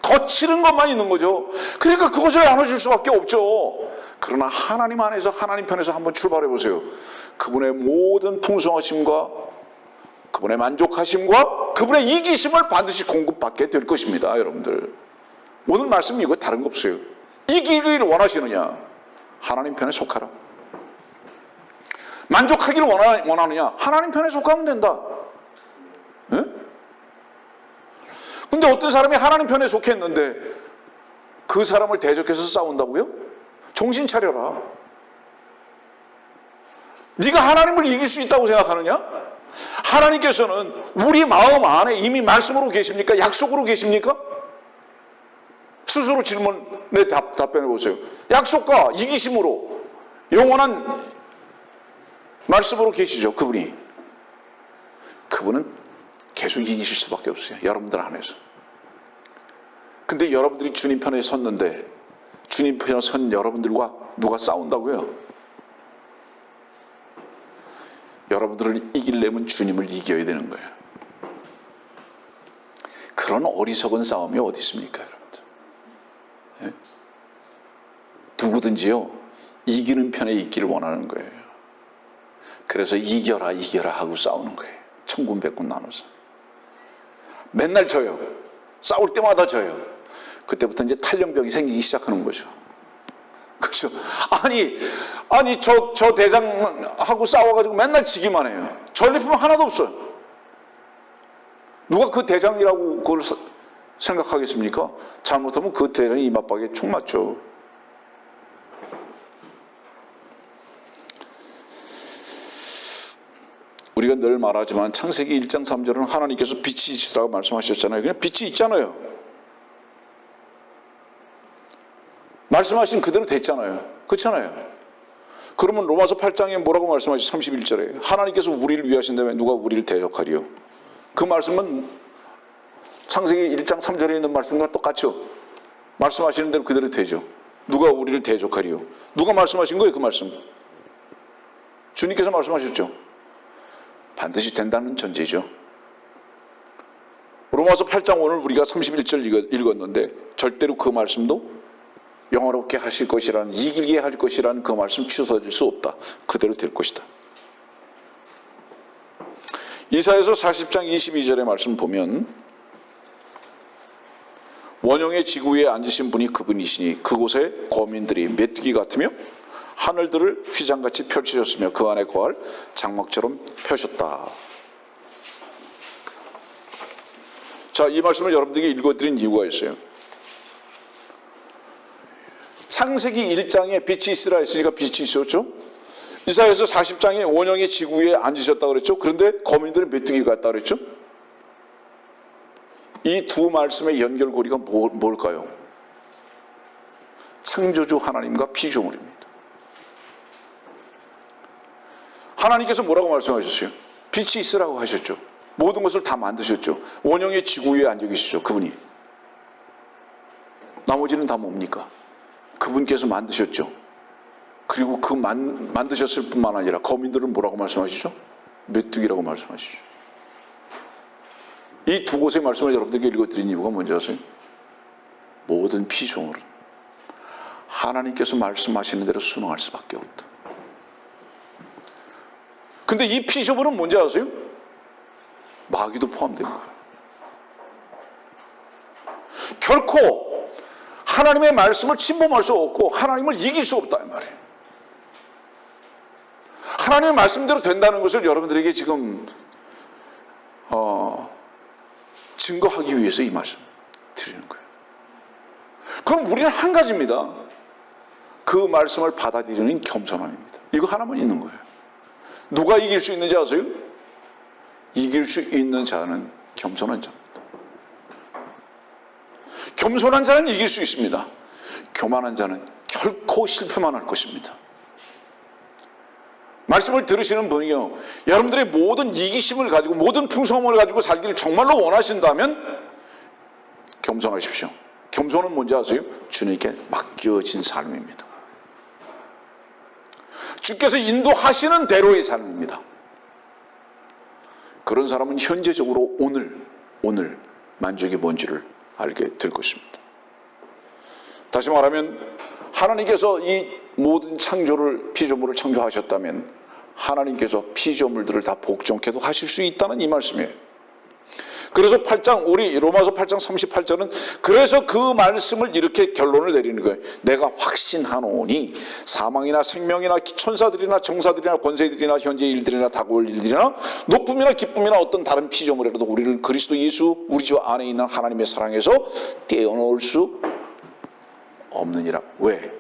거칠은 것만 있는 거죠. 그러니까 그것을 나눠줄 수밖에 없죠. 그러나 하나님 안에서, 하나님 편에서 한번 출발해 보세요. 그분의 모든 풍성하심과 그분의 만족하심과 그분의 이기심을 반드시 공급받게 될 것입니다. 여러분들, 오늘 말씀이 이거 다른 거 없어요. 이기기를 원하시느냐? 하나님 편에 속하라. 만족하기를 원하느냐? 하나님 편에 속하면 된다. 네? 근데 어떤 사람이 하나님 편에 속했는데 그 사람을 대적해서 싸운다고요? 정신 차려라. 네가 하나님을 이길 수 있다고 생각하느냐? 하나님께서는 우리 마음 안에 이미 말씀으로 계십니까? 약속으로 계십니까? 스스로 질문에 답변해 보세요. 약속과 이기심으로 영원한 말씀으로 계시죠. 그분은 계속 이기실 수밖에 없어요. 여러분들 안에서. 근데 여러분들이 주님 편에 섰는데 주님 편에 선 여러분들과 누가 싸운다고요? 여러분들을 이기려면 주님을 이겨야 되는 거예요. 그런 어리석은 싸움이 어디 있습니까, 여러분들? 예? 누구든지요, 이기는 편에 있기를 원하는 거예요. 그래서 이겨라 하고 싸우는 거예요. 천군백군 나눠서. 맨날 져요. 싸울 때마다 져요. 그때부터 이제 탈령병이 생기기 시작하는 거죠. 그렇죠? 아니 저 대장하고 싸워가지고 맨날 지기만 해요. 전리품 하나도 없어요. 누가 그 대장이라고 그걸 생각하겠습니까? 잘못하면 그 대장이 이마박에 총 맞죠. 우리가 늘 말하지만 창세기 1장 3절은 하나님께서 빛이 있으라고 말씀하셨잖아요. 그냥 빛이 있잖아요. 말씀하신 그대로 됐잖아요. 그렇잖아요. 그러면 로마서 8장에 뭐라고 말씀하시죠? 31절에 하나님께서 우리를 위하신다면 누가 우리를 대적하리요? 그 말씀은 창세기 1장 3절에 있는 말씀과 똑같죠. 말씀하시는 대로 그대로 되죠. 누가 우리를 대적하리요? 누가 말씀하신 거예요? 그 말씀 주님께서 말씀하셨죠. 반드시 된다는 전제죠. 로마서 8장 오늘 우리가 31절 읽었는데 절대로 그 말씀도 영화롭게 하실 것이라는, 이기게 할 것이라는 그 말씀 취소될 수 없다. 그대로 될 것이다. 이사야서 40장 22절의 말씀 보면 원형의 지구 위에 앉으신 분이 그분이시니 그곳에 거민들이 메뚜기 같으며 하늘들을 휘장같이 펼치셨으며 그 안에 거할 장막처럼 펴셨다. 자, 이 말씀을 여러분들에게 읽어드린 이유가 있어요. 창세기 1장에 빛이 있으라 했으니까 빛이 있었죠. 이사야서 40장에 원형의 지구 위에 앉으셨다 그랬죠. 그런데 거민들은 메뚜기 같다 그랬죠. 이 두 말씀의 연결고리가 뭘까요? 창조주 하나님과 피조물입니다. 하나님께서 뭐라고 말씀하셨어요? 빛이 있으라고 하셨죠. 모든 것을 다 만드셨죠. 원형의 지구 위에 앉아 계시죠. 그분이. 나머지는 다 뭡니까? 그분께서 만드셨죠. 그리고 그 만드셨을 뿐만 아니라 거민들은 뭐라고 말씀하시죠? 메뚜기라고 말씀하시죠. 이 두 곳의 말씀을 여러분들에게 읽어드린 이유가 뭔지 아세요? 모든 피조물은 하나님께서 말씀하시는 대로 순응할 수밖에 없다. 근데 이 피조물은 뭔지 아세요? 마귀도 포함된 거예요. 결코 하나님의 말씀을 침범할 수 없고 하나님을 이길 수 없다 이 말이에요. 하나님의 말씀대로 된다는 것을 여러분들에게 지금 증거하기 위해서 이 말씀 드리는 거예요. 그럼 우리는 한 가지입니다. 그 말씀을 받아들이는 겸손함입니다. 이거 하나만 있는 거예요. 누가 이길 수 있는지 아세요? 이길 수 있는 자는 겸손한 자입니다. 겸손한 자는 이길 수 있습니다. 교만한 자는 결코 실패만 할 것입니다. 말씀을 들으시는 분이요, 여러분들의 모든 이기심을 가지고 모든 풍성함을 가지고 살기를 정말로 원하신다면 겸손하십시오. 겸손은 뭔지 아세요? 주님께 맡겨진 삶입니다. 주께서 인도하시는 대로의 삶입니다. 그런 사람은 현재적으로 오늘 만족이 뭔지를 알게 될 것입니다. 다시 말하면 하나님께서 이 모든 피조물을 창조하셨다면 하나님께서 피조물들을 다 복종케도 하실 수 있다는 이 말씀이에요. 그래서 우리 로마서 8장 38절은 그래서 그 말씀을 이렇게 결론을 내리는 거예요. 내가 확신하노니 사망이나 생명이나 천사들이나 정사들이나 권세들이나 현재 일들이나 다가올 일들이나 높음이나 기쁨이나 어떤 다른 피조물이라도 우리를 그리스도 예수 우리 주 안에 있는 하나님의 사랑에서 떼어놓을 수 없느니라. 왜?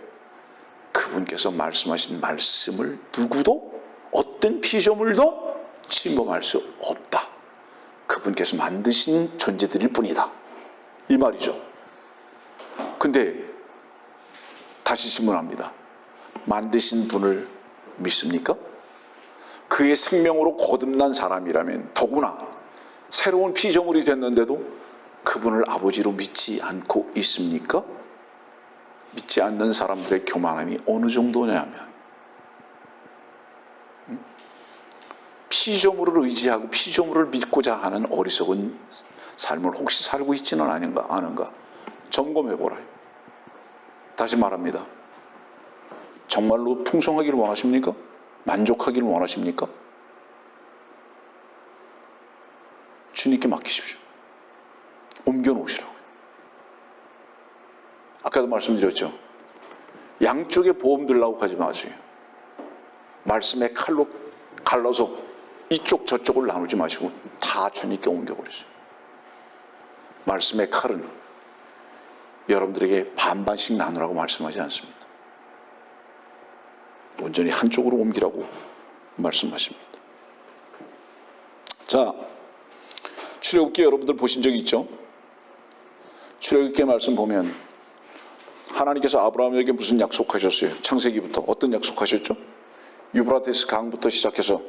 그분께서 말씀하신 말씀을 누구도 어떤 피조물도 침범할 수 없다. 그분께서 만드신 존재들일 뿐이다. 이 말이죠. 근데 다시 질문합니다. 만드신 분을 믿습니까? 그의 생명으로 거듭난 사람이라면 더구나 새로운 피조물이 됐는데도 그분을 아버지로 믿지 않고 있습니까? 믿지 않는 사람들의 교만함이 어느 정도냐면 피조물을 의지하고 피조물을 믿고자 하는 어리석은 삶을 혹시 살고 있지는 않은가 점검해보라. 다시 말합니다. 정말로 풍성하기를 원하십니까? 만족하기를 원하십니까? 주님께 맡기십시오. 옮겨놓으시라고요. 아까도 말씀드렸죠. 양쪽에 보험 들라고 하지 마세요. 말씀의 칼로 갈라서 이쪽 저쪽을 나누지 마시고 다 주님께 옮겨버리세요. 말씀의 칼은 여러분들에게 반반씩 나누라고 말씀하지 않습니다. 온전히 한쪽으로 옮기라고 말씀하십니다. 자, 출애굽기 여러분들 보신 적 있죠? 출애굽기 말씀 보면 하나님께서 아브라함에게 무슨 약속하셨어요? 창세기부터 어떤 약속하셨죠? 유브라데스 강부터 시작해서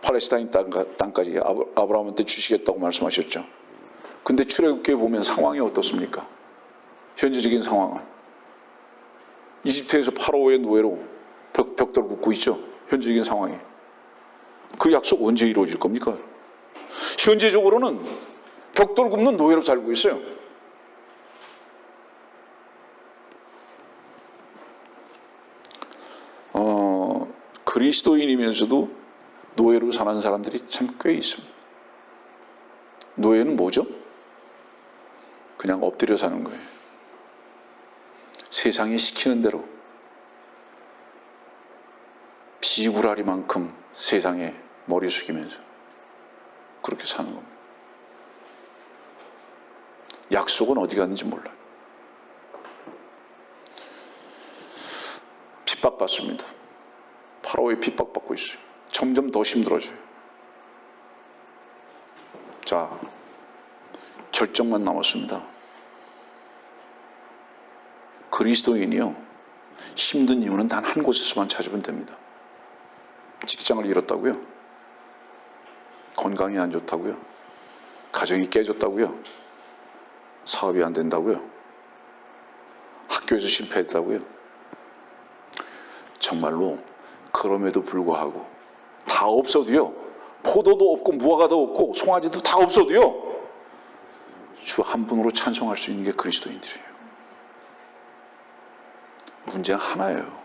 팔레스타인 땅까지 아브라함한테 주시겠다고 말씀하셨죠. 근데 출애굽기에 보면 상황이 어떻습니까? 현재적인 상황은 이집트에서 파라오의 노예로 벽돌 굽고 있죠. 현재적인 상황이. 그 약속 언제 이루어질 겁니까? 현재적으로는 벽돌 굽는 노예로 살고 있어요. 그리스도인이면서도 노예로 사는 사람들이 참 꽤 있습니다. 노예는 뭐죠? 그냥 엎드려 사는 거예요. 세상이 시키는 대로 비구라리만큼 세상에 머리 숙이면서 그렇게 사는 겁니다. 약속은 어디 갔는지 몰라요. 핍박받습니다. 파라오에 핍박받고 있어요. 점점 더 힘들어져요. 자, 결정만 남았습니다. 그리스도인이요, 힘든 이유는 단 한 곳에서만 찾으면 됩니다. 직장을 잃었다고요? 건강이 안 좋다고요? 가정이 깨졌다고요? 사업이 안 된다고요? 학교에서 실패했다고요? 정말로 그럼에도 불구하고 다 없어도요, 포도도 없고 무화과도 없고 송아지도 다 없어도요, 주 한 분으로 찬송할 수 있는 게 그리스도인들이에요. 문제는 하나예요.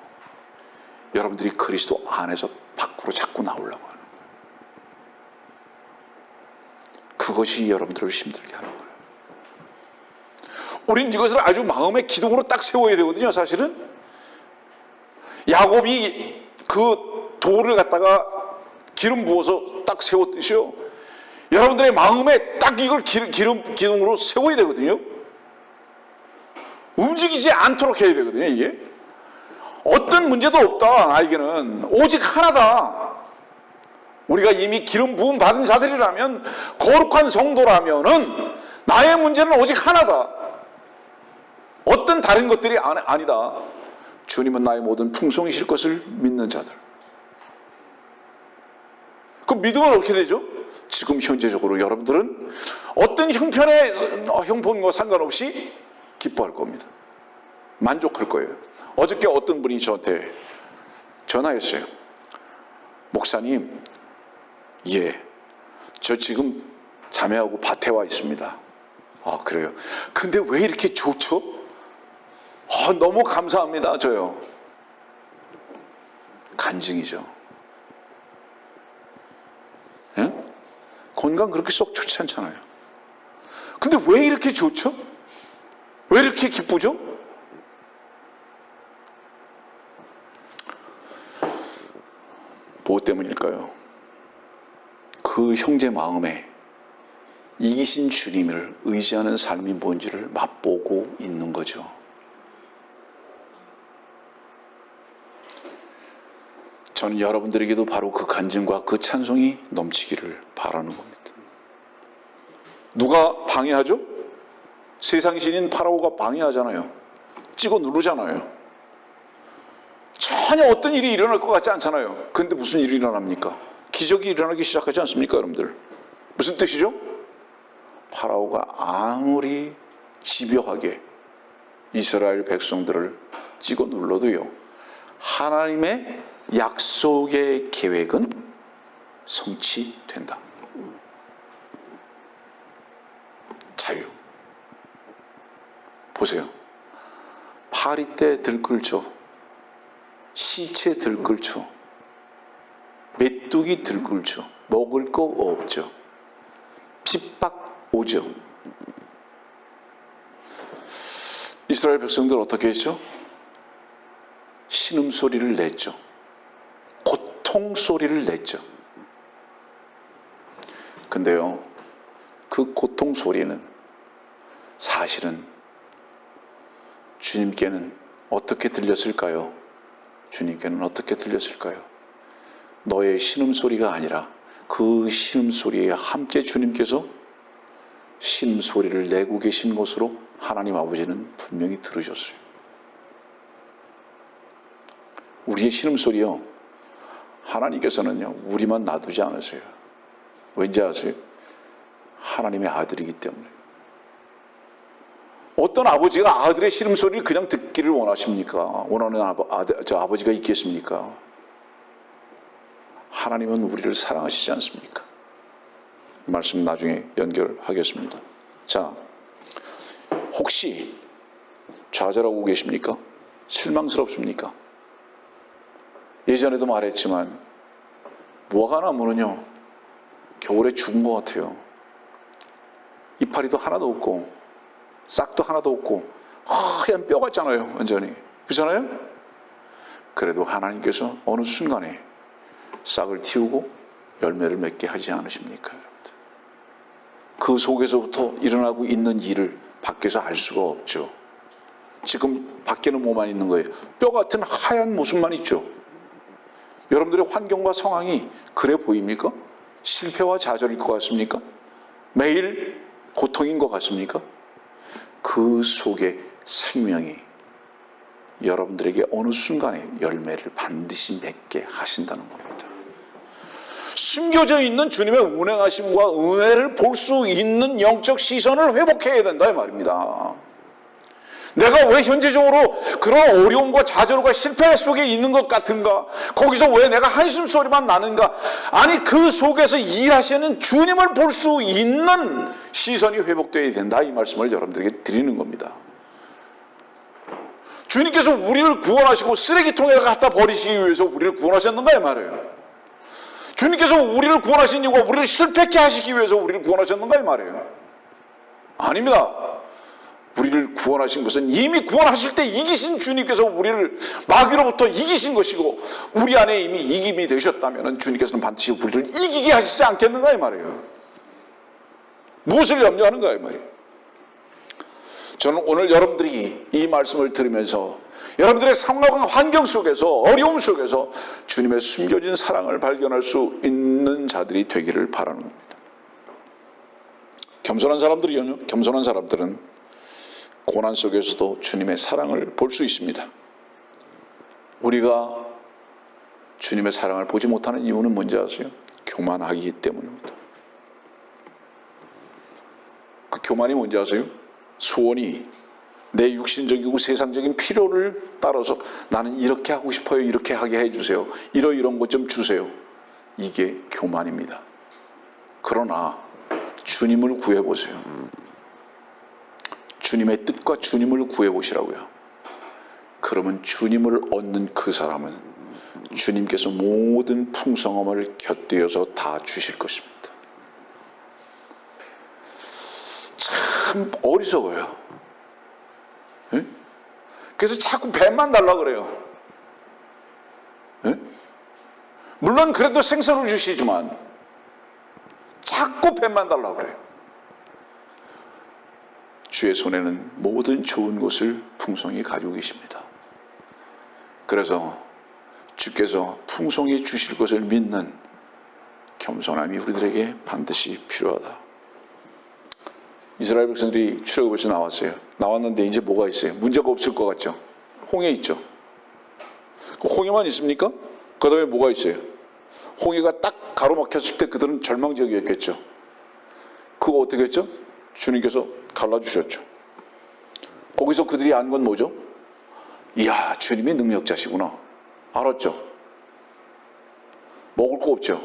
여러분들이 그리스도 안에서 밖으로 자꾸 나오려고 하는 거예요. 그것이 여러분들을 힘들게 하는 거예요. 우린 이것을 아주 마음의 기둥으로 딱 세워야 되거든요. 사실은 야곱이 그 돌을 갖다가 기름 부어서 딱 세웠듯이요, 여러분들의 마음에 딱 이걸 기둥으로 세워야 되거든요. 움직이지 않도록 해야 되거든요. 이게 어떤 문제도 없다. 나에게는 오직 하나다. 우리가 이미 기름 부음 받은 자들이라면, 거룩한 성도라면은 나의 문제는 오직 하나다. 어떤 다른 것들이 아니다. 주님은 나의 모든 풍성이실 것을 믿는 자들. 그 믿음은 어떻게 되죠? 지금 현재적으로 여러분들은 어떤 형편과 상관없이 기뻐할 겁니다. 만족할 거예요. 어저께 어떤 분이 저한테 전화했어요. 목사님, 예, 저 지금 자매하고 밭에 와 있습니다. 아, 그래요? 근데 왜 이렇게 좋죠? 너무 감사합니다. 저요. 간증이죠. 예? 건강 그렇게 썩 좋지 않잖아요. 근데 왜 이렇게 좋죠? 왜 이렇게 기쁘죠? 무엇 때문일까요? 그 형제 마음에 이기신 주님을 의지하는 삶이 뭔지를 맛보고 있는 거죠. 저는 여러분들에게도 바로 그 간증과 그 찬송이 넘치기를 바라는 겁니다. 누가 방해하죠? 세상 신인 파라오가 방해하잖아요. 찍어 누르잖아요. 전혀 어떤 일이 일어날 것 같지 않잖아요. 그런데 무슨 일이 일어납니까? 기적이 일어나기 시작하지 않습니까, 여러분들? 무슨 뜻이죠? 파라오가 아무리 집요하게 이스라엘 백성들을 찍어 눌러도요, 하나님의 약속의 계획은 성취된다. 자유. 보세요. 파리 때 들끓죠. 시체 들끓죠. 메뚜기 들끓죠. 먹을 거 없죠. 핍박 오죠. 이스라엘 백성들 어떻게 했죠? 신음소리를 냈죠. 고통 소리를 냈죠. 근데요, 그 고통 소리는 사실은 주님께는 어떻게 들렸을까요? 주님께는 어떻게 들렸을까요? 너의 신음소리가 아니라 그 신음소리에 함께 주님께서 신음소리를 내고 계신 것으로 하나님 아버지는 분명히 들으셨어요. 우리의 신음소리요, 하나님께서는요, 우리만 놔두지 않으세요. 왠지 아세요? 하나님의 아들이기 때문에. 어떤 아버지가 아들의 신음소리를 그냥 듣기를 원하십니까? 원하는 아버지가 있겠습니까? 하나님은 우리를 사랑하시지 않습니까? 말씀 나중에 연결하겠습니다. 자, 혹시 좌절하고 계십니까? 실망스럽습니까? 예전에도 말했지만 무화과나무는요, 겨울에 죽은 것 같아요. 이파리도 하나도 없고 싹도 하나도 없고 하얀 뼈 같잖아요. 완전히. 그렇잖아요? 그래도 하나님께서 어느 순간에 싹을 틔우고 열매를 맺게 하지 않으십니까? 여러분들? 그 속에서부터 일어나고 있는 일을 밖에서 알 수가 없죠. 지금 밖에는 뭐만 있는 거예요? 뼈 같은 하얀 모습만 있죠. 여러분들의 환경과 상황이 그래 보입니까? 실패와 좌절일 것 같습니까? 매일 고통인 것 같습니까? 그 속에 생명이 여러분들에게 어느 순간에 열매를 반드시 맺게 하신다는 겁니다. 숨겨져 있는 주님의 운행하심과 은혜를 볼 수 있는 영적 시선을 회복해야 된다 이 말입니다. 내가 왜 현재적으로 그런 어려움과 좌절과 실패 속에 있는 것 같은가? 거기서 왜 내가 한숨 소리만 나는가? 아니, 그 속에서 일하시는 주님을 볼 수 있는 시선이 회복되어야 된다 이 말씀을 여러분들에게 드리는 겁니다. 주님께서 우리를 구원하시고 쓰레기통에 갖다 버리시기 위해서 우리를 구원하셨는가 이 말이에요. 주님께서 우리를 구원하신 이유가 우리를 실패케 하시기 위해서 우리를 구원하셨는가 이 말이에요. 아닙니다. 우리를 구원하신 것은 이미 구원하실 때 이기신 주님께서 우리를 마귀로부터 이기신 것이고, 우리 안에 이미 이김이 되셨다면 주님께서는 반드시 우리를 이기게 하시지 않겠는가 이 말이에요. 무엇을 염려하는가 이 말이에요. 저는 오늘 여러분들이 이 말씀을 들으면서 여러분들의 상황과 환경 속에서, 어려움 속에서 주님의 숨겨진 사랑을 발견할 수 있는 자들이 되기를 바라는 겁니다. 겸손한 사람들은 고난 속에서도 주님의 사랑을 볼 수 있습니다. 우리가 주님의 사랑을 보지 못하는 이유는 뭔지 아세요? 교만하기 때문입니다. 그 교만이 뭔지 아세요? 소원이 내 육신적이고 세상적인 필요를 따라서 나는 이렇게 하고 싶어요, 이렇게 하게 해주세요, 이런 것 좀 주세요. 이게 교만입니다. 그러나 주님을 구해보세요. 주님의 뜻과 주님을 구해보시라고요. 그러면 주님을 얻는 그 사람은 주님께서 모든 풍성함을 곁들여서 다 주실 것입니다. 참 어리석어요. 에? 그래서 자꾸 뱀만 달라 그래요. 에? 물론 그래도 생선을 주시지만 자꾸 뱀만 달라 그래요. 주의 손에는 모든 좋은 것을 풍성히 가지고 계십니다. 그래서 주께서 풍성히 주실 것을 믿는 겸손함이 우리들에게 반드시 필요하다. 이스라엘 백성들이 출애굽에서 나왔어요. 나왔는데 이제 뭐가 있어요? 문제가 없을 것 같죠? 홍해 있죠. 홍해만 있습니까? 그 다음에 뭐가 있어요? 홍해가 딱 가로막혔을 때 그들은 절망적이었겠죠. 그거 어떻게 했죠? 주님께서 갈라주셨죠. 거기서 그들이 안 건 뭐죠? 이야, 주님이 능력자시구나. 알았죠? 먹을 거 없죠?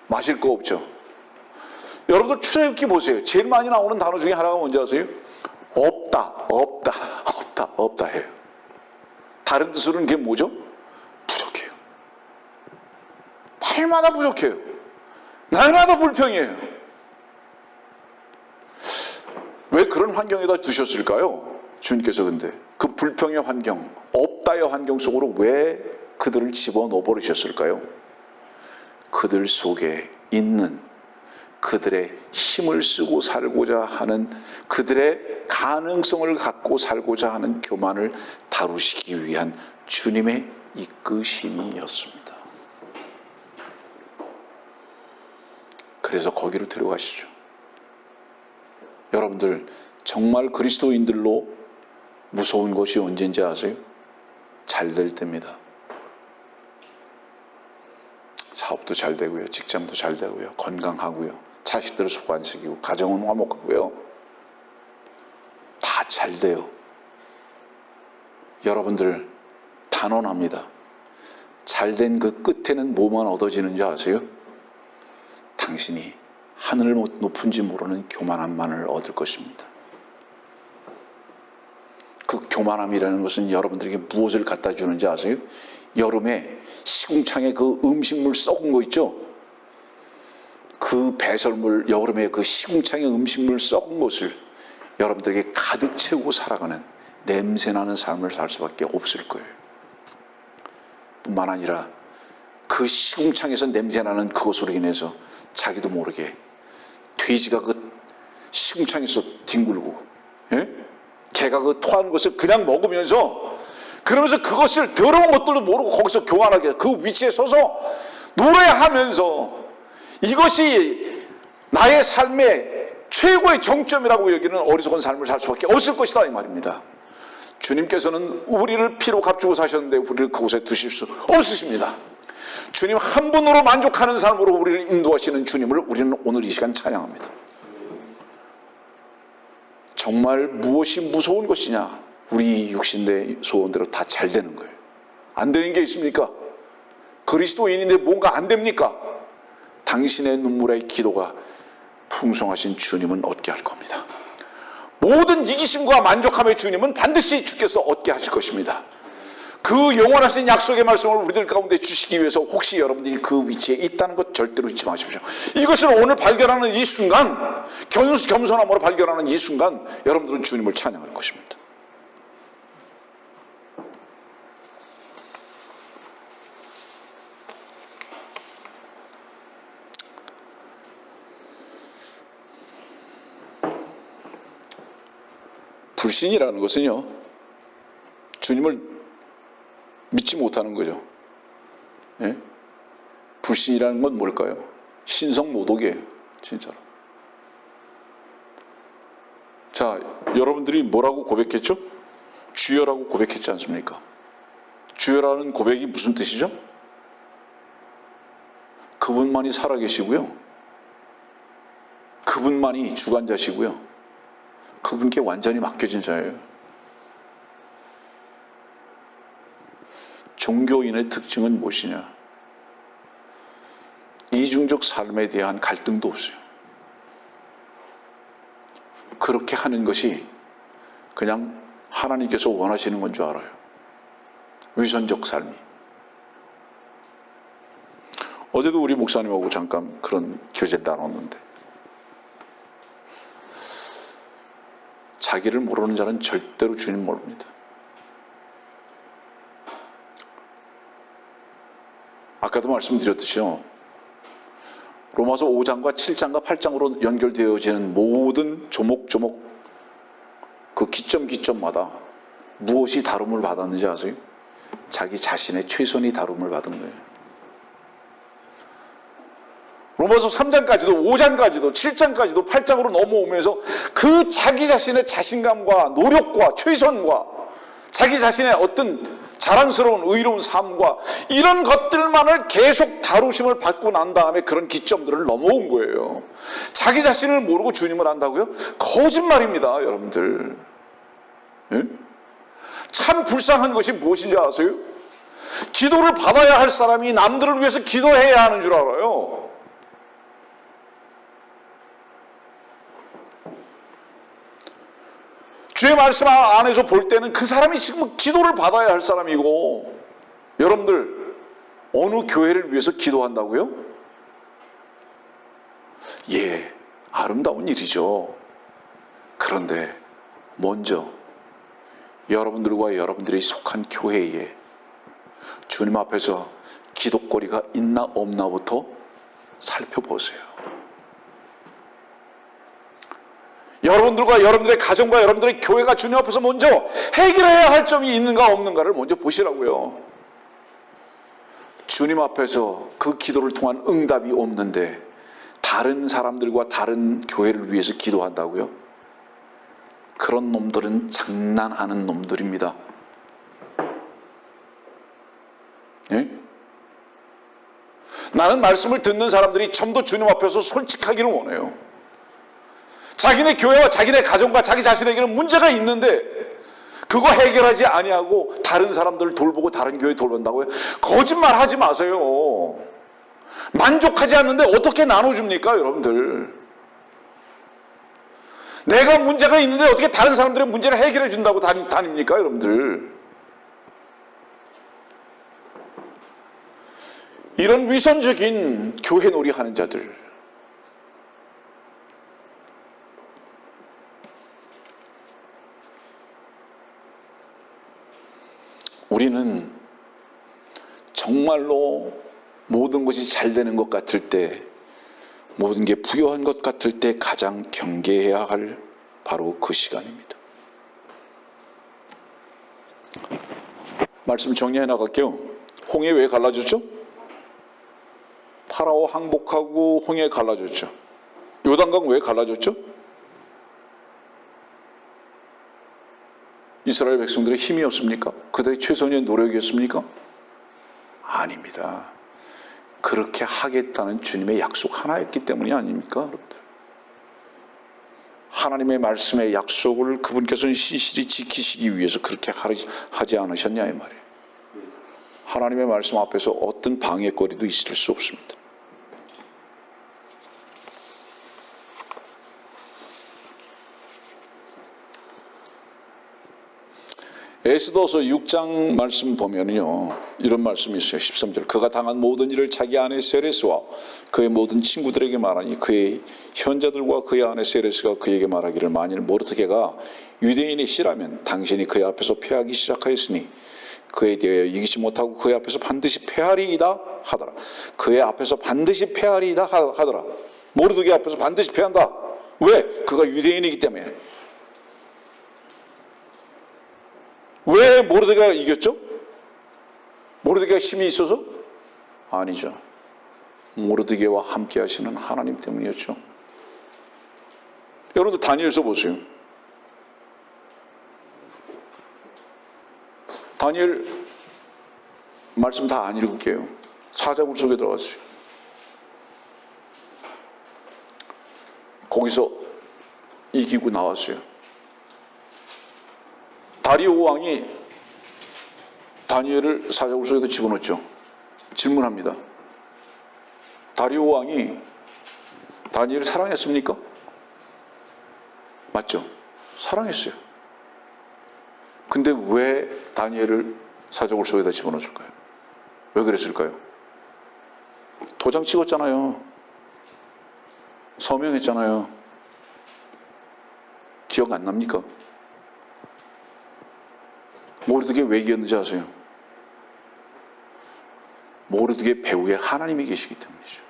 마실 거 없죠? 여러분들 출애굽기 보세요. 제일 많이 나오는 단어 중에 하나가 뭔지 아세요? 없다, 없다, 없다, 없다 해요. 다른 뜻으로는 그게 뭐죠? 부족해요. 날마다 부족해요. 날마다 불평이에요. 왜 그런 환경에다 두셨을까요? 주님께서 근데 그 불평의 환경, 없다의 환경 속으로 왜 그들을 집어넣어 버리셨을까요? 그들 속에 있는 그들의 힘을 쓰고 살고자 하는, 그들의 가능성을 갖고 살고자 하는 교만을 다루시기 위한 주님의 이끄심이었습니다. 그래서 거기로 데려가시죠. 여러분들 정말 그리스도인들로 무서운 것이 언제인지 아세요? 잘 될 때입니다. 사업도 잘 되고요, 직장도 잘 되고요, 건강하고요, 자식들을 속 안 새기고 가정은 화목하고요, 다 잘 돼요. 여러분들 단언합니다. 잘된 그 끝에는 뭐만 얻어지는지 아세요? 당신이 하늘 높은지 모르는 교만함만을 얻을 것입니다. 그 교만함이라는 것은 여러분들에게 무엇을 갖다 주는지 아세요? 여름에 시궁창에 그 음식물 썩은 거 있죠? 그 배설물, 여름에 그 시궁창에 음식물 썩은 것을 여러분들에게 가득 채우고 살아가는 냄새나는 삶을 살 수밖에 없을 거예요. 뿐만 아니라 그 시궁창에서 냄새나는 그것으로 인해서 자기도 모르게 돼지가 그 시궁창에서 뒹굴고, 예? 개가 그 토한 것을 그냥 먹으면서, 그러면서 그것을 더러운 것들도 모르고 거기서 교만하게 그 위치에 서서 노래하면서 이것이 나의 삶의 최고의 정점이라고 여기는 어리석은 삶을 살 수밖에 없을 것이다, 이 말입니다. 주님께서는 우리를 피로 값주고 사셨는데 우리를 그곳에 두실 수 없으십니다. 주님 한 분으로 만족하는 삶으로 우리를 인도하시는 주님을 우리는 오늘 이 시간 찬양합니다. 정말 무엇이 무서운 것이냐? 우리 육신의 소원대로 다 잘 되는 거예요. 안 되는 게 있습니까? 그리스도인인데 뭔가 안 됩니까? 당신의 눈물의 기도가 풍성하신 주님은 얻게 할 겁니다. 모든 이기심과 만족함의 주님은 반드시 주께서 얻게 하실 것입니다. 그 영원하신 약속의 말씀을 우리들 가운데 주시기 위해서 혹시 여러분들이 그 위치에 있다는 것 절대로 잊지 마십시오. 이것을 오늘 발견하는 이 순간, 겸손함으로 발견하는 이 순간 여러분들은 주님을 찬양할 것입니다. 불신이라는 것은요, 주님을 믿지 못하는 거죠. 예? 불신이라는 건 뭘까요? 신성모독이에요, 진짜로. 자, 여러분들이 뭐라고 고백했죠? 주여라고 고백했지 않습니까? 주여라는 고백이 무슨 뜻이죠? 그분만이 살아계시고요, 그분만이 주관자시고요, 그분께 완전히 맡겨진 자예요. 종교인의 특징은 무엇이냐? 이중적 삶에 대한 갈등도 없어요. 그렇게 하는 것이 그냥 하나님께서 원하시는 건 줄 알아요. 위선적 삶이. 어제도 우리 목사님하고 잠깐 그런 교제를 나눴는데, 자기를 모르는 자는 절대로 주님 모릅니다. 아까도 말씀드렸듯이요, 로마서 5장과 7장과 8장으로 연결되어지는 모든 조목조목 그 기점마다 무엇이 다rum을 받았는지 아세요? 자기 자신의 최선이 다rum을 받은 거예요. 로마서 3장까지도 5장까지도 7장까지도 8장으로 넘어오면서 그 자기 자신의 자신감과 노력과 최선과 자기 자신의 어떤 자랑스러운 의로운 삶과 이런 것들만을 계속 다루심을 받고 난 다음에 그런 기점들을 넘어온 거예요. 자기 자신을 모르고 주님을 안다고요? 거짓말입니다, 여러분들. 예? 참 불쌍한 것이 무엇인지 아세요? 기도를 받아야 할 사람이 남들을 위해서 기도해야 하는 줄 알아요. 주의 말씀 안에서 볼 때는 그 사람이 지금 기도를 받아야 할 사람이고, 여러분들 어느 교회를 위해서 기도한다고요? 예, 아름다운 일이죠. 그런데 먼저 여러분들과 여러분들이 속한 교회에 주님 앞에서 기도거리가 있나 없나부터 살펴보세요. 여러분들과 여러분들의 가정과 여러분들의 교회가 주님 앞에서 먼저 해결해야 할 점이 있는가 없는가를 먼저 보시라고요. 주님 앞에서 그 기도를 통한 응답이 없는데 다른 사람들과 다른 교회를 위해서 기도한다고요? 그런 놈들은 장난하는 놈들입니다. 예? 나는 말씀을 듣는 사람들이 좀 더 주님 앞에서 솔직하기를 원해요. 자기네 교회와 자기네 가정과 자기 자신에게는 문제가 있는데 그거 해결하지 아니하고 다른 사람들을 돌보고 다른 교회 돌본다고요? 거짓말 하지 마세요. 만족하지 않는데 어떻게 나눠줍니까, 여러분들? 내가 문제가 있는데 어떻게 다른 사람들의 문제를 해결해 준다고 다닙니까, 여러분들? 이런 위선적인 교회 놀이 하는 자들, 우리는 정말로 모든 것이 잘 되는 것 같을 때, 모든 게 부요한 것 같을 때 가장 경계해야 할 바로 그 시간입니다. 말씀 정리해 나갈게요. 홍해 왜 갈라졌죠? 파라오 항복하고 홍해 갈라졌죠. 요단강 왜 갈라졌죠? 이스라엘 백성들의 힘이었습니까? 그들의 최선의 노력이었습니까? 아닙니다. 그렇게 하겠다는 주님의 약속 하나였기 때문이 아닙니까, 여러분들? 하나님의 말씀의 약속을 그분께서는 신실히 지키시기 위해서 그렇게 하지 않으셨냐 이 말이에요. 하나님의 말씀 앞에서 어떤 방해거리도 있을 수 없습니다. 에스더서 6장 말씀 보면요, 이런 말씀이 있어요. 13절. 그가 당한 모든 일을 자기 아내 세레스와 그의 모든 친구들에게 말하니 그의 현자들과 그의 아내 세레스가 그에게 말하기를, 만일 모르드게가 유대인의 씨라면 당신이 그의 앞에서 패하기 시작하였으니 그에 대하여 이기지 못하고 그의 앞에서 반드시 패하리이다 하더라. 그의 앞에서 반드시 패하리이다 하더라. 모르드게 앞에서 반드시 패한다. 왜? 그가 유대인이기 때문에. 왜 모르드게가 이겼죠? 모르드게가 힘이 있어서? 아니죠. 모르드게와 함께 하시는 하나님 때문이었죠. 여러분들 다니엘서 보세요. 다니엘 말씀 다 안 읽을게요. 사자굴 속에 들어갔어요. 거기서 이기고 나왔어요. 다리오 왕이 다니엘을 사자굴 속에다 집어넣었죠. 질문합니다. 다리오 왕이 다니엘을 사랑했습니까? 맞죠? 사랑했어요. 근데 왜 다니엘을 사자굴 속에다 집어넣었을까요? 왜 그랬을까요? 도장 찍었잖아요. 서명했잖아요. 기억 안 납니까? 모르드게 왜 이겼는지 아세요? 모르드게 배후에 하나님이 계시기 때문이죠.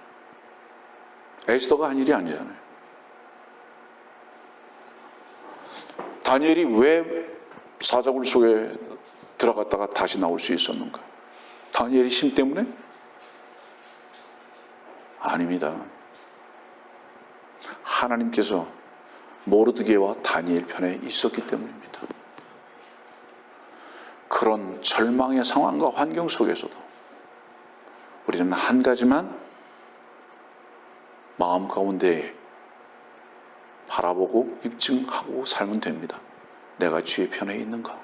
에스더가 한 일이 아니잖아요. 다니엘이 왜 사자굴 속에 들어갔다가 다시 나올 수 있었는가? 다니엘의 힘 때문에? 아닙니다. 하나님께서 모르드게와 다니엘 편에 있었기 때문입니다. 그런 절망의 상황과 환경 속에서도 우리는 한 가지만 마음 가운데 바라보고 입증하고 살면 됩니다. 내가 주의 편에 있는가?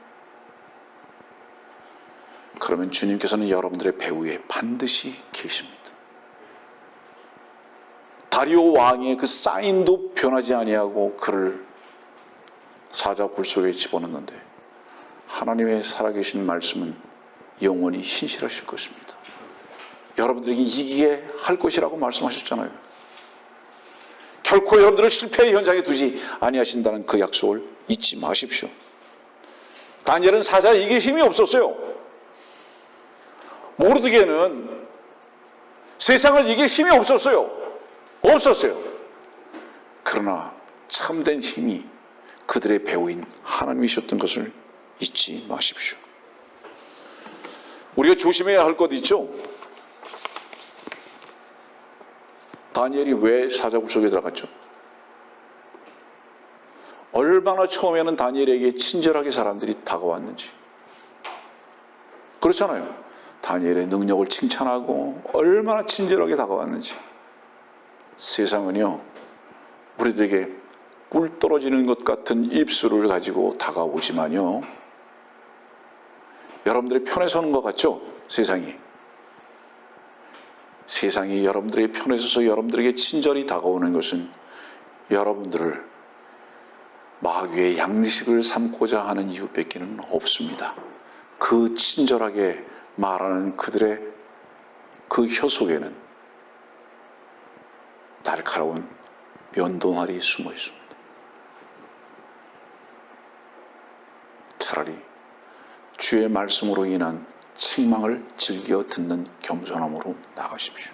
그러면 주님께서는 여러분들의 배후에 반드시 계십니다. 다리오 왕의 그 사인도 변하지 아니하고 그를 사자굴 속에 집어넣는데 하나님의 살아계신 말씀은 영원히 신실하실 것입니다. 여러분들에게 이기게 할 것이라고 말씀하셨잖아요. 결코 여러분들을 실패의 현장에 두지 아니하신다는 그 약속을 잊지 마십시오. 다니엘은 사자에 이길 힘이 없었어요. 모르드게는 세상을 이길 힘이 없었어요. 그러나 참된 힘이 그들의 배우인 하나님이셨던 것을 잊지 마십시오. 우리가 조심해야 할 것 있죠? 다니엘이 왜 사자굴 속에 들어갔죠? 얼마나 처음에는 다니엘에게 친절하게 사람들이 다가왔는지. 그렇잖아요. 다니엘의 능력을 칭찬하고 얼마나 친절하게 다가왔는지. 세상은요, 우리들에게 꿀 떨어지는 것 같은 입술을 가지고 다가오지만요, 여러분들의 편에 서는 것 같죠? 세상이 여러분들의 편에 서서 여러분들에게 친절히 다가오는 것은 여러분들을 마귀의 양식을 삼고자 하는 이유밖에는 없습니다. 그 친절하게 말하는 그들의 그 혀 속에는 날카로운 면도날이 숨어 있습니다. 차라리 주의 말씀으로 인한 책망을 즐겨 듣는 겸손함으로 나가십시오.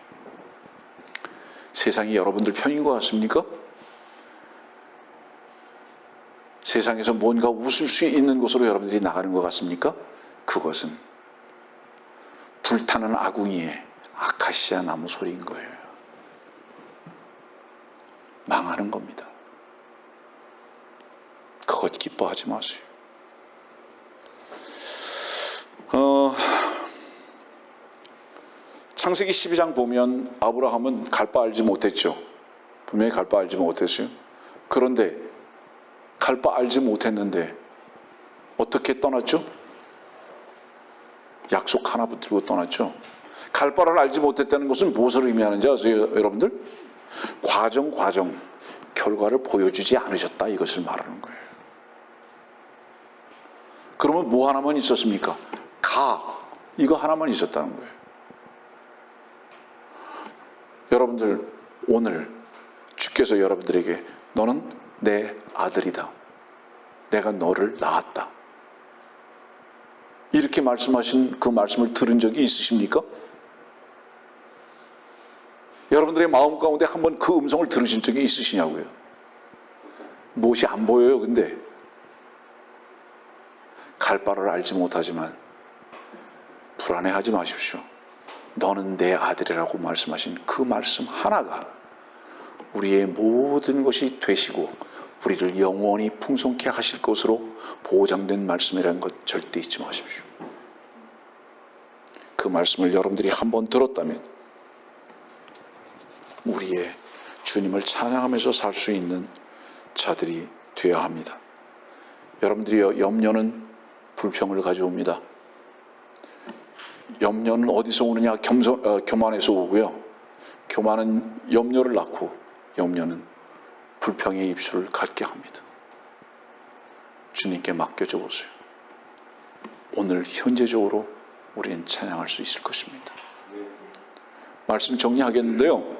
세상이 여러분들 편인 것 같습니까? 세상에서 뭔가 웃을 수 있는 곳으로 여러분들이 나가는 것 같습니까? 그것은 불타는 아궁이에 아카시아 나무 소리인 거예요. 망하는 겁니다. 그것 기뻐하지 마세요. 창세기 12장 보면 아브라함은 갈 바 알지 못했죠. 분명히 갈 바 알지 못했어요. 그런데 갈 바 알지 못했는데 어떻게 떠났죠? 약속 하나 붙들고 떠났죠. 갈 바를 알지 못했다는 것은 무엇을 의미하는지 아세요, 여러분들? 과정 결과를 보여주지 않으셨다, 이것을 말하는 거예요. 그러면 뭐 하나만 있었습니까? 이거 하나만 있었다는 거예요. 여러분들, 오늘 주께서 여러분들에게 너는 내 아들이다, 내가 너를 낳았다, 이렇게 말씀하신 그 말씀을 들은 적이 있으십니까? 여러분들의 마음 가운데 한번 그 음성을 들으신 적이 있으시냐고요? 무엇이 안 보여요. 근데 갈 바를 알지 못하지만 불안해하지 마십시오. 너는 내 아들이라고 말씀하신 그 말씀 하나가 우리의 모든 것이 되시고 우리를 영원히 풍성케 하실 것으로 보장된 말씀이라는 것 절대 잊지 마십시오. 그 말씀을 여러분들이 한번 들었다면 우리의 주님을 찬양하면서 살 수 있는 자들이 되어야 합니다. 여러분들이 염려는 불평을 가져옵니다. 염려는 어디서 오느냐? 교만에서 오고요. 교만은 염려를 낳고 염려는 불평의 입술을 갖게 합니다. 주님께 맡겨줘 보세요. 오늘 현재적으로 우리는 찬양할 수 있을 것입니다. 말씀 정리하겠는데요.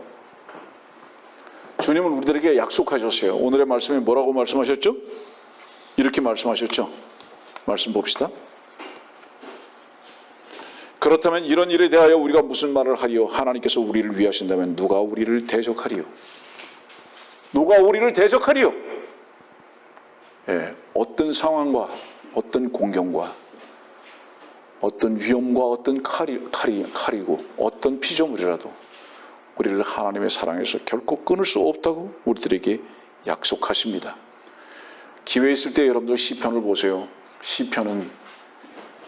주님은 우리들에게 약속하셨어요. 오늘의 말씀에 뭐라고 말씀하셨죠? 이렇게 말씀하셨죠. 말씀 봅시다. 그렇다면 이런 일에 대하여 우리가 무슨 말을 하리요? 하나님께서 우리를 위하신다면 누가 우리를 대적하리요? 누가 우리를 대적하리요? 예, 어떤 상황과 어떤 공경과 어떤 위험과 어떤 칼이고 어떤 피조물이라도 우리를 하나님의 사랑에서 결코 끊을 수 없다고 우리들에게 약속하십니다. 기회 있을 때 여러분들 시편을 보세요. 시편은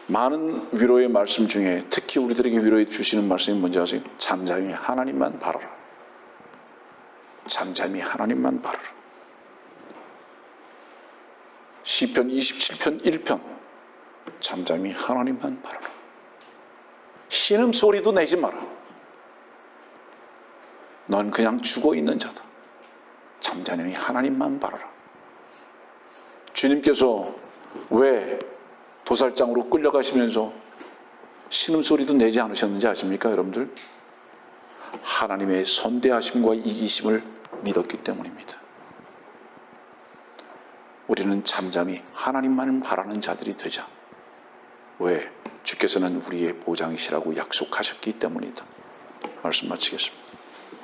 많은 위로의 말씀 중에 특히 우리들에게 위로해 주시는 말씀이 뭔지 아세요? 잠잠히 하나님만 바라라. 잠잠히 하나님만 바라라. 시편 27편 1편 잠잠히 하나님만 바라라. 신음소리도 내지 마라. 넌 그냥 죽어있는 자다. 잠잠히 하나님만 바라라. 주님께서 왜 도살장으로 끌려가시면서 신음소리도 내지 않으셨는지 아십니까, 여러분들? 하나님의 선대하심과 이기심을 믿었기 때문입니다. 우리는 잠잠히 하나님만 바라는 자들이 되자. 왜? 주께서는 우리의 보장이시라고 약속하셨기 때문이다. 말씀 마치겠습니다.